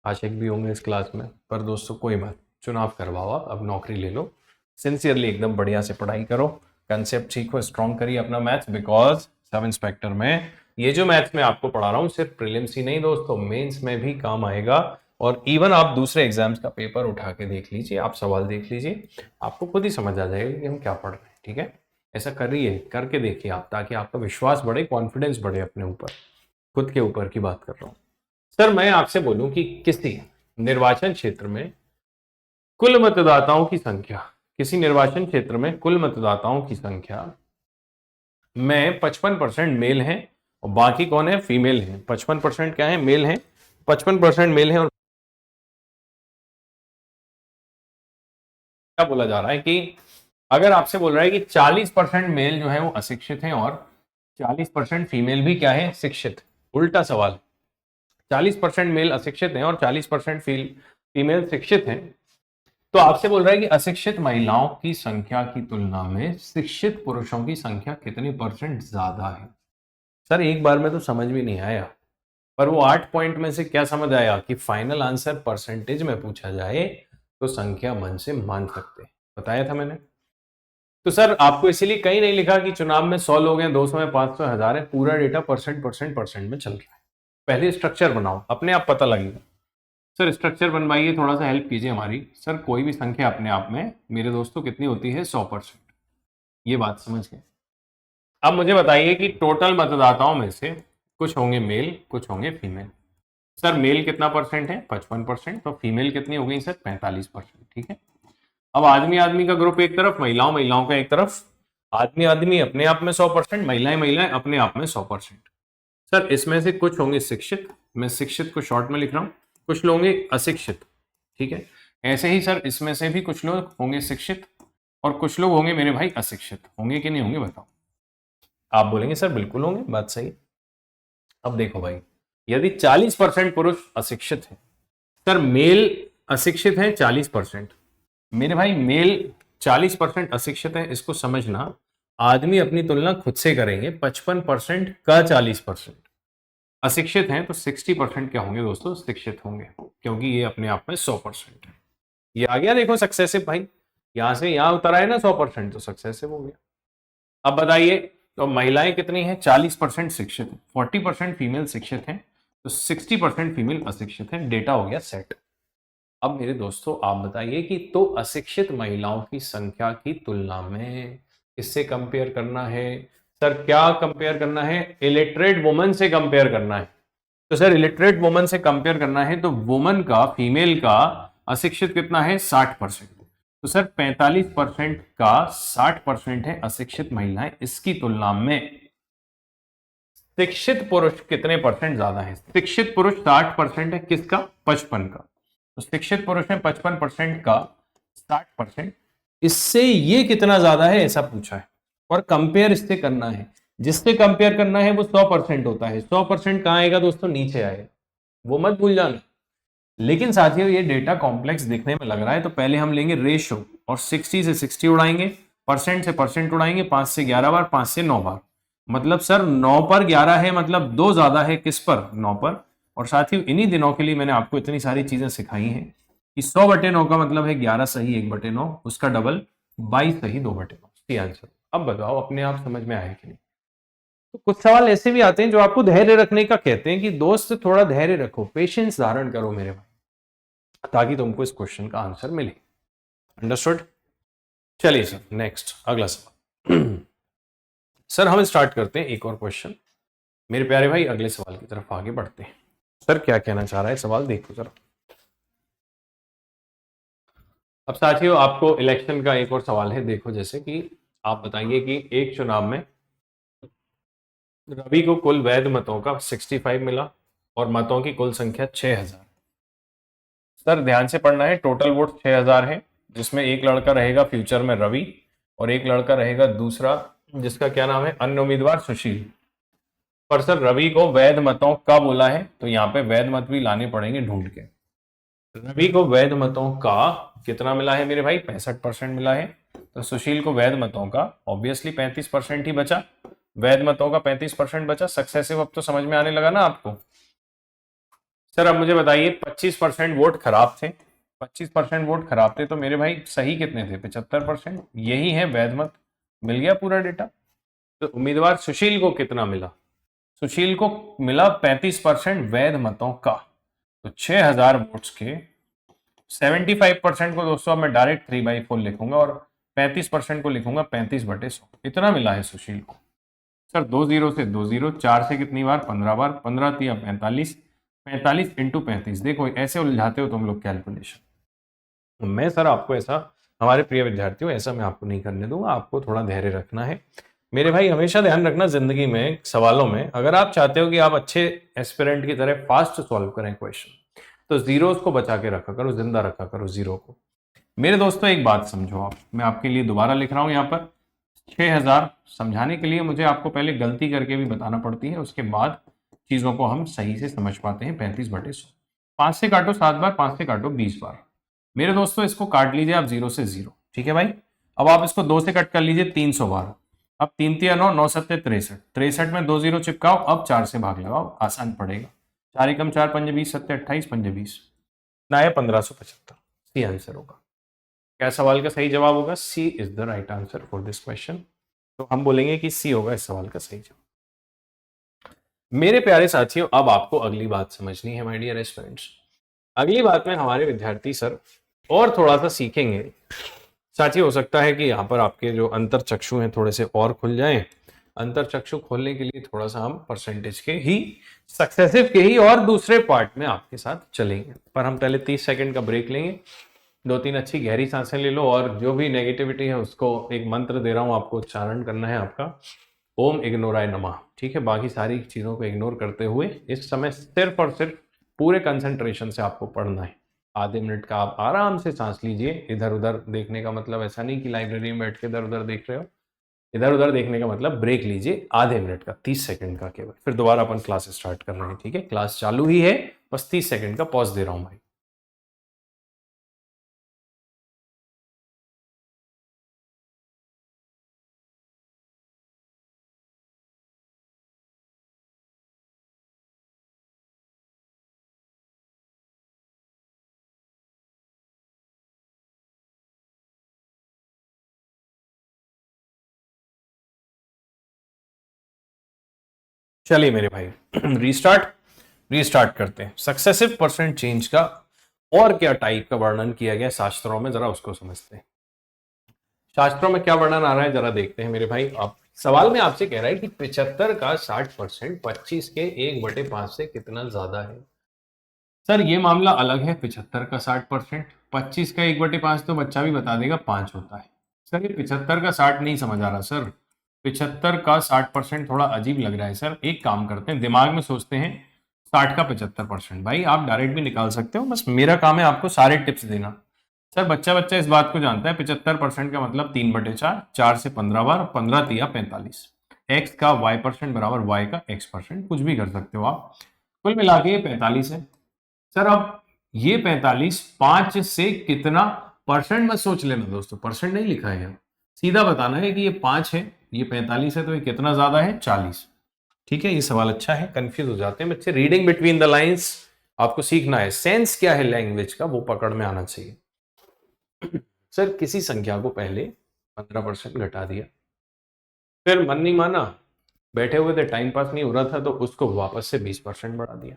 आशिक भी होंगे इस क्लास में, पर दोस्तों कोई बात, चुनाव करवाओ, आप अब नौकरी ले लो, सिंसियरली एकदम बढ़िया से पढ़ाई करो, कंसेप्ट सीखो, स्ट्रॉन्ग करिए अपना मैथ्स, बिकॉज सब इंस्पेक्टर में ये जो मैथ्स में आपको पढ़ा रहा हूँ सिर्फ प्रीलिम्स ही नहीं दोस्तों, मेंस में भी काम आएगा। और इवन आप दूसरे एग्जाम्स का पेपर उठा के देख लीजिए, आप सवाल देख लीजिए, आपको खुद ही समझ आ जाएगा कि हम क्या पढ़ रहे हैं, ठीक है। ऐसा करिए, करके देखिए आप, ताकि आपका विश्वास बढ़े, कॉन्फिडेंस बढ़े अपने ऊपर, खुद के ऊपर की बात कर रहा हूँ। सर मैं आपसे बोलूं कि किसी निर्वाचन क्षेत्र में कुल मतदाताओं की संख्या, किसी निर्वाचन क्षेत्र में कुल मतदाताओं की संख्या में 55% मेल हैं और बाकी कौन है, फीमेल हैं। 55% क्या है, मेल हैं, 55% मेल हैं। और क्या बोला जा रहा है कि अगर आपसे बोल रहा है कि 40% मेल जो है वो अशिक्षित हैं और 40% फीमेल भी क्या है, शिक्षित। उल्टा सवाल, 40% मेल अशिक्षित हैं और 40% फीमेल शिक्षित हैं, तो आपसे बोल रहा है कि अशिक्षित महिलाओं की संख्या की तुलना में शिक्षित पुरुषों की संख्या कितनी परसेंट ज्यादा है। सर एक बार में तो समझ भी नहीं आया, पर वो 8 पॉइंट में से क्या समझ आया कि फाइनल आंसर परसेंटेज में पूछा जाए तो संख्या मन से मान सकते हैं, बताया था मैंने। तो सर आपको इसीलिए कहीं नहीं लिखा कि चुनाव में 100 लोग हैं, 200 है, 500 है, 1000 है, पूरा डेटा परसेंट में चल रहा है। पहले स्ट्रक्चर बनाओ, अपने आप पता लगेगा। सर स्ट्रक्चर बनवाइए, थोड़ा सा हेल्प कीजिए हमारी। सर कोई भी संख्या अपने आप में मेरे दोस्तों कितनी होती है, 100%, ये बात समझ गए। अब मुझे बताइए कि टोटल मतदाताओं में से कुछ होंगे मेल, कुछ होंगे फीमेल। सर मेल कितना परसेंट है, 55%, तो फीमेल कितनी हो गई सर, 45%, ठीक है। अब आदमी आदमी का ग्रुप एक तरफ, महिलाओं महिलाओं का एक तरफ। आदमी आदमी अपने आप में 100%, महिलाएं महिलाएं अपने आप में 100%। सर इसमें से कुछ होंगे शिक्षित, मैं शिक्षित को शॉर्ट में लिख रहा हूं, कुछ लोग होंगे अशिक्षित, ठीक है। ऐसे ही सर इसमें से भी कुछ लोग होंगे शिक्षित और कुछ लोग होंगे मेरे भाई अशिक्षित, होंगे कि नहीं होंगे बताओ। आप बोलेंगे सर बिल्कुल होंगे, बात सही। अब देखो भाई, यदि 40% पुरुष अशिक्षित है, सर मेल अशिक्षित है 40%, मेरे भाई मेल 40% अशिक्षित है, इसको समझना, आदमी अपनी तुलना खुद से करेंगे 55% का 40%। अशिक्षित हैं तो 60% क्या होंगे दोस्तों, शिक्षित होंगे, क्योंकि ये अपने आप में 100% है। ये आ गया देखो सक्सेसिव भाई, यहां से यहां उतर आए ना 100%, तो सक्सेसिव हो गया। अब बताइए, तो महिलाएं कितनी हैं, 40% शिक्षित हैं, 40% फीमेल शिक्षित हैं, तो 60% फीमेल अशिक्षित हैं। डेटा हो गया सेट। अब मेरे दोस्तों आप बताइए कि तो अशिक्षित महिलाओं की संख्या की तुलना में किससे कंपेयर करना है सर, क्या कंपेयर करना है, इलिटरेट वुमन से कंपेयर करना है। तो सर इलिटरेट वुमन से कंपेयर करना है तो वुमन का, फीमेल का अशिक्षित कितना है, 60%। तो सर 45% का 60% है अशिक्षित महिलाएं, इसकी तुलना में शिक्षित पुरुष कितने परसेंट ज्यादा है, शिक्षित पुरुष 60% है, किसका, 55 का। तो शिक्षित पुरुष है 55% का 60%, इससे ये कितना ज्यादा है ऐसा पूछा है, और कंपेयर इससे करना है। जिससे कंपेयर करना है वो 100% होता है, 100% कहां आएगा दोस्तों, नीचे आएगा, वो मत भूल जाना। लेकिन साथियों ये डेटा कॉम्प्लेक्स दिखने में लग रहा है, तो पहले हम लेंगे रेशो और 60 से 60 उड़ाएंगे, परसेंट से परसेंट उड़ाएंगे, 5 से 11 बार, 5 से 9 बार। मतलब सर 9 पर 11 है, मतलब 2 ज्यादा है, किस पर, 9 पर। और साथियों इन्हीं दिनों के लिए मैंने आपको इतनी सारी चीजें सिखाई हैं कि 100/9 का मतलब है 11 सही 1/9, उसका डबल 22 सही 2/9, सी आंसर। अब बताओ अपने आप समझ में आया कि नहीं। तो कुछ सवाल ऐसे भी आते हैं जो आपको धैर्य रखने का कहते हैं कि दोस्त थोड़ा धैर्य रखो, पेशेंस धारण करो मेरे भाई, ताकि तुमको इस क्वेश्चन का आंसर मिले। अंडरस्टूड। चलिए सर नेक्स्ट अगला सवाल। सर हम स्टार्ट करते हैं एक और क्वेश्चन। मेरे प्यारे भाई अगले सवाल की तरफ आगे बढ़ते हैं। सर क्या कहना चाह रहा है सवाल, देखो जरा। अब साथियों आपको इलेक्शन का एक और सवाल है, देखो जैसे कि आप बताइए कि एक चुनाव में रवि को कुल वैध मतों का 65 मिला और मतों की कुल संख्या 6000। सर ध्यान से पढ़ना है, टोटल वोट 6000 है, जिसमें एक लड़का रहेगा फ्यूचर में रवि, और एक लड़का रहेगा दूसरा जिसका क्या नाम है, अन्य उम्मीदवार सुशील। पर सर रवि को वैध मतों का बोला है, तो यहाँ पे वैध मत भी लाने पड़ेंगे ढूंढ के। रवि को वैध मतों का कितना मिला है मेरे भाई, 65% मिला है। तो सुशील को वैध मतों का ऑब्वियसली 35% ही बचा, वैध मतों का 35% बचा, सक्सेसिव। अब तो समझ में आने लगा ना आपको। सर अब मुझे बताइए 25% वोट खराब थे, 25% वोट खराब थे, तो मेरे भाई सही कितने थे, 75%, यही है वैध मत। मिल गया पूरा डेटा। तो उम्मीदवार सुशील को कितना मिला, सुशील को मिला 35% वैध मतों का। तो 6000 वोट्स के 75% को दोस्तों अब मैं डायरेक्ट 3/4 लिखूंगा, और 35% को लिखूंगा 35/100, इतना मिला है सुशील को। सर 2 0 से 2 0, 4 से कितनी बार, 15 बार, 15 तिया 45, 45 इंटू 35। देखो ऐसे उलझाते हो तुम लोग कैलकुलेशन, मैं सर आपको ऐसा, हमारे प्रिय विद्यार्थियों ऐसा मैं आपको नहीं करने दूंगा, आपको थोड़ा धैर्य रखना है मेरे भाई। हमेशा ध्यान रखना जिंदगी में सवालों में, अगर आप चाहते हो कि आप अच्छे एस्पिरेंट की तरह फास्ट सॉल्व करें क्वेश्चन, तो जीरोस को बचा के रखा करो, जिंदा रखा करो जीरो को। मेरे दोस्तों एक बात समझो आप, मैं आपके लिए दोबारा लिख रहा हूं यहाँ पर 6000। समझाने के लिए मुझे आपको पहले गलती करके भी बताना पड़ती है, उसके बाद चीजों को हम सही से समझ पाते हैं। 35/100, 5 से काटो 7 बार, 5 से काटो 20 बार। मेरे दोस्तों इसको काट लीजिए आप 0 से 0, ठीक है भाई। अब आप इसको 2 से कट कर लीजिए 300 बार। अब 3 तिया 9, 9 सत्ते 63, 63 में 2 0 चिपकाओ, अब 4 से भाग लगाओ, आसान पड़ेगा। 4 एकम 4, 5 20, 7 28, 5 20, ना है 1575, सी आंसर होगा। क्या सवाल का सही जवाब होगा, C is the right answer for this question. तो हम बोलेंगे कि सी होगा इस सवाल का सही जवाब। मेरे प्यारे साथियों अब आपको अगली बात समझनी है, माय डियर स्टूडेंट्स। अगली बात में हमारे विद्यार्थी सर और थोड़ा सा सीखेंगे। साथियों हो सकता है कि यहाँ पर आपके जो अंतर चक्षु हैं थोड़े से और खुल जाएं। अंतर चक्षु खोलने के लिए थोड़ा सा हम परसेंटेज के ही, सक्सेसिव के ही और दूसरे पार्ट में आपके साथ चलेंगे, पर हम पहले 30 सेकंड का ब्रेक लेंगे। 2-3 अच्छी गहरी सांसें ले लो, और जो भी नेगेटिविटी है उसको एक मंत्र दे रहा हूं आपको, उच्चारण करना है आपका, ओम इग्नोराय नमः। ठीक है, बाकी सारी चीजों को इग्नोर करते हुए इस समय सिर्फ और सिर्फ पूरे कंसंट्रेशन से आपको पढ़ना है। आधे मिनट का आप आराम से सांस लीजिए। इधर उधर देखने का मतलब ऐसा नहीं कि लाइब्रेरी में बैठ के इधर उधर देख रहे हो, इधर उधर देखने का मतलब ब्रेक लीजिए आधे मिनट का, 30 सेकंड का केवल, फिर दोबारा अपन क्लास स्टार्ट कर रहे हैं। ठीक है, क्लास चालू ही है, बस 30 सेकंड का पॉज दे रहा हूं भाई। चलिए मेरे भाई रीस्टार्ट करते हैं। सक्सेसिव परसेंट चेंज का और क्या टाइप का वर्णन किया गया शास्त्रों में, जरा उसको समझते हैं। शास्त्रों में क्या वर्णन आ रहा है जरा देखते हैं मेरे भाई। आप सवाल में आपसे कह रहा है कि 75 का 60% 25 के 1/5 से कितना ज्यादा है। सर ये मामला अलग है। 75 का 60%, 25 का 1/5 तो बच्चा भी बता देगा 5 होता है। सर ये 75 का 60 नहीं समझ आ रहा सर। 75 का 60% थोड़ा अजीब लग रहा है सर। एक काम करते हैं, दिमाग में सोचते हैं 60 का 75%। भाई आप डायरेक्ट भी निकाल सकते हो, बस मेरा काम है आपको सारे टिप्स देना। सर बच्चा बच्चा इस बात को जानता है 75% का मतलब 3/4, 4 से 15 बार, 15 तिया 45। एक्स का y% बराबर y का x%, कुछ भी कर सकते हो आप। कुल मिला के ये 45 है। सर अब ये 45 5 से कितना परसेंट, मत सोच लेना दोस्तों, परसेंट नहीं लिखा है यहाँ, सीधा बताना है कि ये 5 है, ये 45 है, तो ये कितना ज्यादा है 40। ठीक है, ये सवाल अच्छा है। कंफ्यूज हो जाते हैं बच्चे, रीडिंग बिटवीन द लाइंस आपको सीखना है। सेंस क्या है लैंग्वेज का वो पकड़ में आना चाहिए। सर किसी संख्या को पहले 15% घटा दिया, फिर मन नहीं माना, बैठे हुए थे, टाइम पास नहीं हो रहा था, तो उसको वापस से 20% बढ़ा दिया।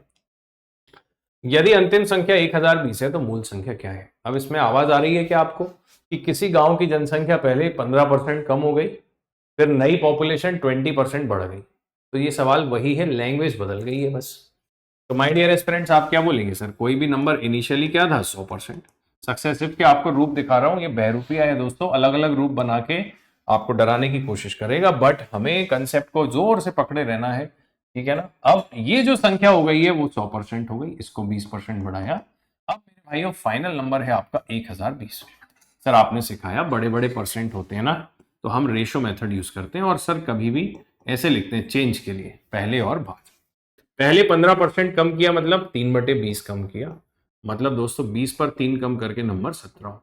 यदि अंतिम संख्या 1020 है तो मूल संख्या क्या है। अब इसमें आवाज आ रही है कि आपको कि किसी गांव की जनसंख्या पहले 15% कम हो गई, फिर नई पॉपुलेशन 20% बढ़ गई। तो ये सवाल वही है, लैंग्वेज बदल गई है बस। तो माय डियर एस्पिरेंट्स, आप क्या बोलेंगे सर। कोई भी नंबर इनिशियली क्या था 100%। सक्सेसिव के आपको रूप दिखा रहा हूं, ये बहरूपिया है दोस्तों, अलग अलग रूप बना के आपको डराने की कोशिश करेगा, बट हमें कंसेप्ट को जोर से पकड़े रहना है। ठीक है ना। अब ये जो संख्या हो गई है वो 100% हो गई, इसको 20% बढ़ाया। अब मेरे भाइयों फाइनल नंबर है आपका 1020। सर आपने सिखाया बड़े बड़े परसेंट होते हैं ना, तो हम रेशो मेथड यूज करते हैं, और सर कभी भी ऐसे लिखते हैं चेंज के लिए पहले और बाद। पहले 15% कम किया मतलब 3/20 कम किया, मतलब दोस्तों 20 पर 3 कम करके नंबर 17।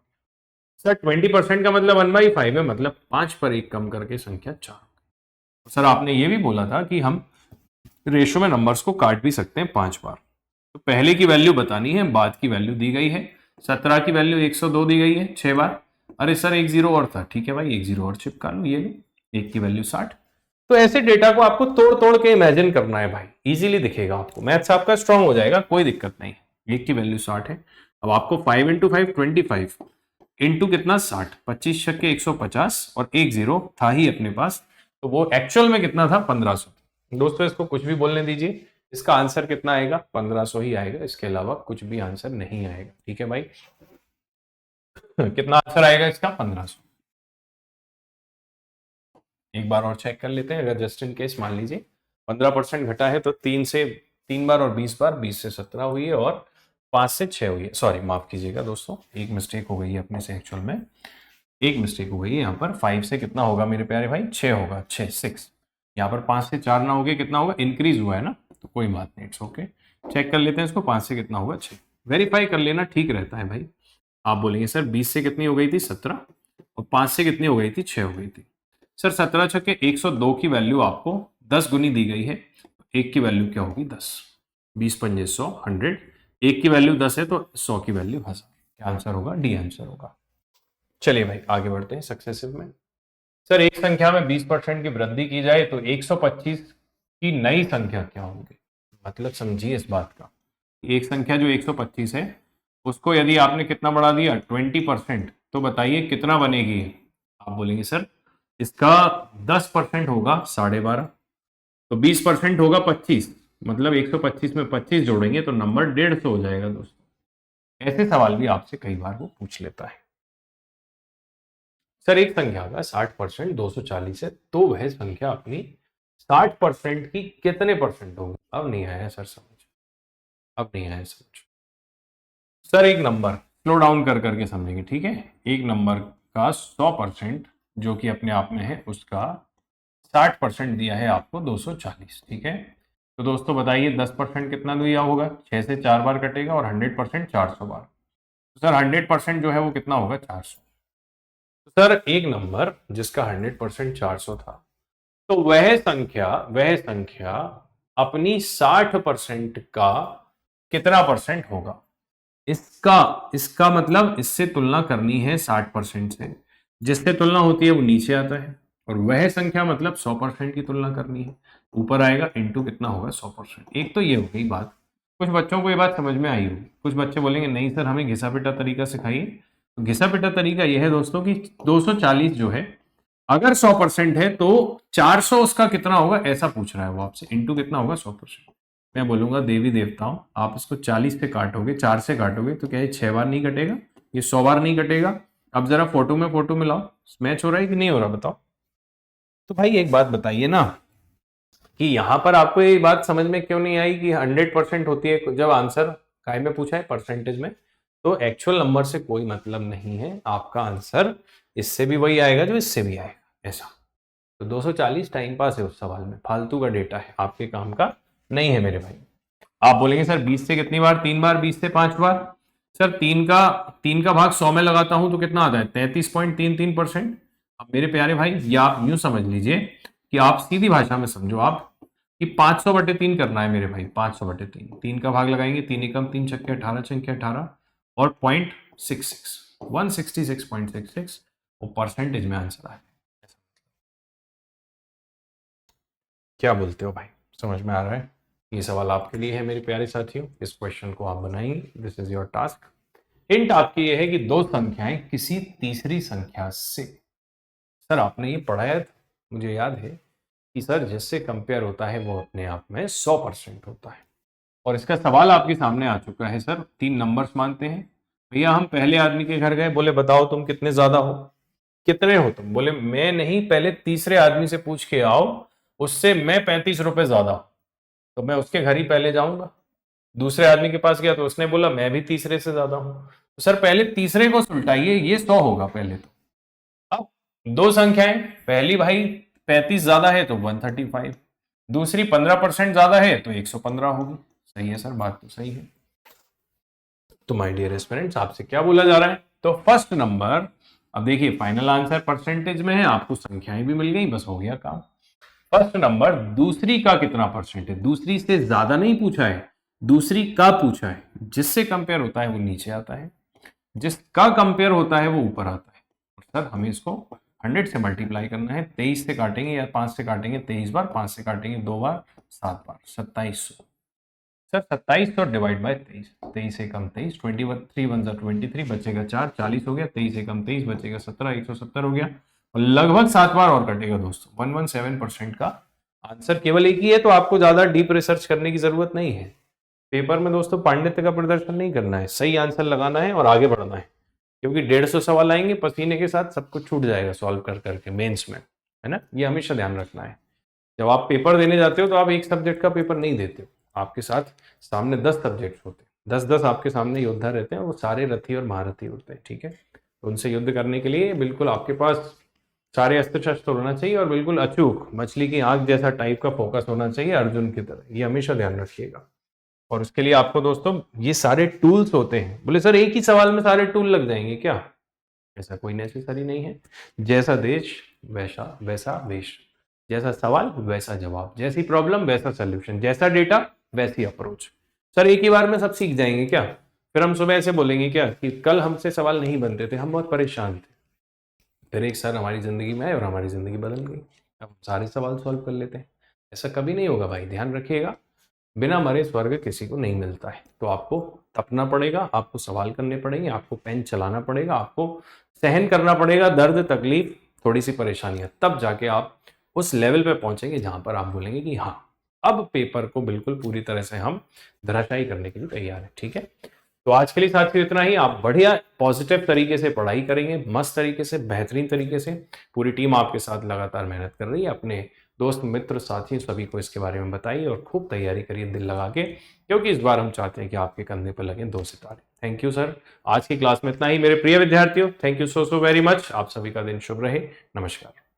सर 20% का मतलब 1/5 है, मतलब 5 पर 1 कम करके संख्या 4। सर आपने ये भी बोला था कि हम रेशो में नंबर्स को काट भी सकते हैं 5 बार। तो पहले की वैल्यू बतानी है, बाद की वैल्यू दी गई है। 17 की वैल्यू 102 दी गई है 6 बार। अरे सर एक जीरो और था, ठीक है भाई, एक जीरो और चिपका लो, ये लो, एक की वैल्यू 60। तो ऐसे डेटा को आपको तोड़ तोड़ के इमेजिन करना है भाई, इजीली दिखेगा आपको, मैथ्स आपका स्ट्रांग हो जाएगा, कोई दिक्कत नहीं। एक की वैल्यू 60 है। अब आपको 5 इंटू 5 25 इंटू कितना 60, 25 छक्के 150, और एक जीरो था ही अपने पास, तो वो एक्चुअल में कितना था 1500। दोस्तों इसको कुछ भी बोलने दीजिए, इसका आंसर कितना आएगा 1500 ही आएगा, इसके अलावा कुछ भी आंसर नहीं आएगा। ठीक है भाई, कितना आंसर आएगा इसका 1500। एक बार और चेक कर लेते हैं, अगर जस्ट इन केस मान लीजिए 15% घटा है तो 3 बार और 20 बार, 20 से 17 हुई है, और 5 से 6 हुई है। सॉरी माफ कीजिएगा दोस्तों, एक मिस्टेक हो गई है अपने से, एक्चुअल में एक मिस्टेक हो गई है यहाँ पर। 5 से कितना होगा मेरे प्यारे भाई 6 होगा, 6 यहाँ पर 5 से 4 ना हो गया, कितना होगा, इंक्रीज हुआ है ना, तो कोई बात नहीं, इट्स ओके। चेक कर लेते हैं इसको, 5 से कितना होगा 6, वेरीफाई कर लेना, ठीक रहता है भाई। आप बोलेंगे सर 20 से कितनी हो गई थी 17, और 5 से कितनी हो गई थी 6 हो गई थी। सर 17 छक्के 102 की वैल्यू आपको 10 गुनी दी गई है, एक की वैल्यू क्या होगी 10, 20 पंजे 100, 100, एक की वैल्यू 10 है तो 100 की वैल्यू 1000। क्या आंसर होगा, डी आंसर होगा। चलिए भाई आगे बढ़ते हैं सक्सेसिव में। सर एक संख्या में 20% की वृद्धि की जाए तो 125 की नई संख्या क्या होगी। मतलब समझिए इस बात का, एक संख्या जो 125 है उसको यदि आपने कितना बढ़ा दिया 20%, तो बताइए कितना बनेगी। आप बोलेंगे सर इसका 10% होगा 12.5, तो 20% होगा 25, मतलब 125 में 25 जोड़ेंगे तो नंबर 150 हो जाएगा दोस्तों। ऐसे सवाल भी आपसे कई बार वो पूछ लेता है। सर एक संख्या का 60% 240 है, तो वह संख्या अपनी 60% की कितने परसेंट होगी। अब नहीं आया सर समझ, अब नहीं आया समझ। सर एक नंबर स्लो डाउन कर करके समझेंगे, ठीक है। एक नंबर का 100% जो कि अपने आप में है, उसका 60% दिया है आपको 240, ठीक है। तो दोस्तों बताइए 10% कितना दिया होगा, 6 से 4 बार कटेगा, और 100% 400 बार। तो सर 100% जो है वो कितना होगा 400। तो सर एक नंबर जिसका 100% 400 था, तो वह संख्या अपनी 60% का कितना परसेंट होगा। इसका इसका मतलब इससे तुलना करनी है 60% से, जिससे तुलना होती है वो नीचे आता है, और वह संख्या मतलब 100% की तुलना करनी है, ऊपर आएगा इंटू कितना होगा 100%। एक तो ये हो गई बात। कुछ बच्चों को ये बात समझ में आई होगी, कुछ बच्चे बोलेंगे नहीं सर हमें घिसा पिटा तरीका सिखाइए। तो घिसा पिटा तरीका यह है दोस्तों कि 240 जो है अगर 100% है तो 400 उसका कितना होगा ऐसा पूछ रहा है वो आपसे, इंटू कितना होगा 100%। मैं बोलूंगा देवी देवताओं आप इसको 40 से काटोगे, 4 से काटोगे तो क्या ये 6 बार नहीं कटेगा, ये 100 बार नहीं कटेगा। अब जरा फोटो में फोटो मिलाओ, मैच हो रहा है कि नहीं हो रहा बताओ। तो भाई एक बात बताइए ना कि यहां पर आपको ये बात समझ में क्यों नहीं आई कि 100% होती है जब आंसर काय में पूछा है परसेंटेज में, तो एक्चुअल नंबर से कोई मतलब नहीं है, आपका आंसर इससे भी वही आएगा जो इससे भी आएगा ऐसा। तो 240 टाइम पास है उस सवाल में, फालतू का डेटा है, आपके काम का नहीं है मेरे भाई। आप बोलेंगे सर 20 से कितनी बार, 3 बार, 20 से 5 बार। सर 3 का भाग 100 में लगाता हूं तो कितना आता है 33.33%। अब मेरे प्यारे भाई या आप यूं समझ लीजिए कि आप सीधी भाषा में समझो आप कि 500/3 करना है मेरे भाई, 500/3, 3 का भाग लगाएंगे, 3 एकम 3 छक्के 18 छक्के 18 और 0.66 166.66 वो परसेंटेज में आंसर आया। क्या बोलते हो भाई, समझ में आ रहा है? ये सवाल आपके लिए है मेरे प्यारे साथियों, इस क्वेश्चन को आप बनाएंगे, this is your task. Hint आपकी ये है कि दो संख्याएं किसी तीसरी संख्या से, सर आपने ये पढ़ाया था मुझे याद है कि सर जिससे कंपेयर होता है वो अपने आप में 100% होता है। और इसका सवाल आपके सामने आ चुका है सर, 3 नंबर्स मानते हैं भैया, हम पहले आदमी के घर गए, बोले बताओ तुम कितने ज्यादा हो, कितने हो तुम, बोले मैं नहीं पहले तीसरे आदमी से पूछ के आओ, उससे मैं 35 रुपए ज्यादा हूं, तो मैं उसके घर ही पहले जाऊंगा। दूसरे आदमी के पास गया तो उसने बोला मैं भी तीसरे से ज्यादा हूं, तो सर पहले तीसरे को सुलटाइए, ये 100 होगा पहले तो। अब दो संख्याएं, पहली भाई 35 ज्यादा है तो 135, दूसरी 15% ज्यादा है तो 115 होगी। सही है सर, बात तो सही है। तो माय डियर स्टूडेंट्स आपसे क्या बोला जा रहा है, तो फर्स्ट नंबर, अब देखिए फाइनल आंसर परसेंटेज में है, आपको संख्याएं भी मिल गई, बस हो गया काम। फर्स्ट नंबर दूसरी का कितना परसेंट है, दूसरी से ज्यादा नहीं पूछा है, दूसरी का पूछा है, जिससे कंपेयर होता है वो नीचे आता है, जिसका कंपेयर होता है वो ऊपर आता है। सर हमें इसको 100 से मल्टीप्लाई करना है, 23 से काटेंगे या 5 से काटेंगे 23 बार, 5 से काटेंगे 2 बार, 7 बार, 2700। सर 2700 डिवाइड बाय 23, 23 से कम 23, 23 1 23 बचेगा 4, 40 हो गया, 23 से कम 23 बचेगा 17, 170 हो गया, और लगभग 7 बार और कटेगा दोस्तों। 117% का आंसर केवल एक ही है, तो आपको ज्यादा डीप रिसर्च करने की जरूरत नहीं है। पेपर में दोस्तों पांडित्य का प्रदर्शन नहीं करना है, सही आंसर लगाना है और आगे बढ़ना है, क्योंकि 150 सवाल आएंगे पसीने के साथ, सब कुछ छूट जाएगा सॉल्व कर करके मेंस में, है ना, ये हमेशा ध्यान रखना है। जब आप पेपर देने जाते हो तो आप एक सब्जेक्ट का पेपर नहीं देते हो, आपके साथ सामने 10 सब्जेक्ट होते हैं, 10-10 आपके सामने योद्धा रहते हैं, वो सारे रथी और महारथी होते हैं, ठीक है। तो उनसे युद्ध करने के लिए बिल्कुल आपके पास सारे अस्त्र शस्त्र होना चाहिए और बिल्कुल अचूक मछली की आंख जैसा टाइप का फोकस होना चाहिए अर्जुन की तरह, ये हमेशा ध्यान रखिएगा। और उसके लिए आपको दोस्तों ये सारे टूल्स होते हैं। बोले सर एक ही सवाल में सारे टूल लग जाएंगे क्या, ऐसा कोई नेसेसरी नहीं है। जैसा देश वैसा वैसा वेश, जैसा सवाल वैसा जवाब, जैसी प्रॉब्लम वैसा सोल्यूशन, जैसा डेटा वैसी अप्रोच। सर एक ही बार में सब सीख जाएंगे क्या, फिर हम सुबह ऐसे बोलेंगे क्या कि कल हमसे सवाल नहीं बनते थे, हम बहुत परेशान थे, फिर एक सर हमारी जिंदगी में आए और हमारी जिंदगी बदल गई, अब हम सारे सवाल सॉल्व कर लेते हैं। ऐसा कभी नहीं होगा भाई, ध्यान रखिएगा। बिना मरे स्वर्ग किसी को नहीं मिलता है, तो आपको तपना पड़ेगा, आपको सवाल करने पड़ेंगे, आपको पेन चलाना पड़ेगा, आपको सहन करना पड़ेगा दर्द तकलीफ थोड़ी सी परेशानियां, तब जाके आप उस लेवल पे पहुंचेंगे जहां पर आप बोलेंगे कि हाँ अब पेपर को बिल्कुल पूरी तरह से हम धराशायी करने के लिए तैयार है, ठीक है। तो आज के लिए साथियों इतना ही। आप बढ़िया पॉजिटिव तरीके से पढ़ाई करेंगे, मस्त तरीके से, बेहतरीन तरीके से, पूरी टीम आपके साथ लगातार मेहनत कर रही है। अपने दोस्त मित्र साथी सभी को इसके बारे में बताइए और खूब तैयारी करिए दिल लगा के, क्योंकि इस बार हम चाहते हैं कि आपके कंधे पर लगे 2 सितारे। थैंक यू सर, आज की क्लास में इतना ही मेरे प्रिय विद्यार्थियों, thank you so very much. आप सभी का दिन शुभ रहे, नमस्कार।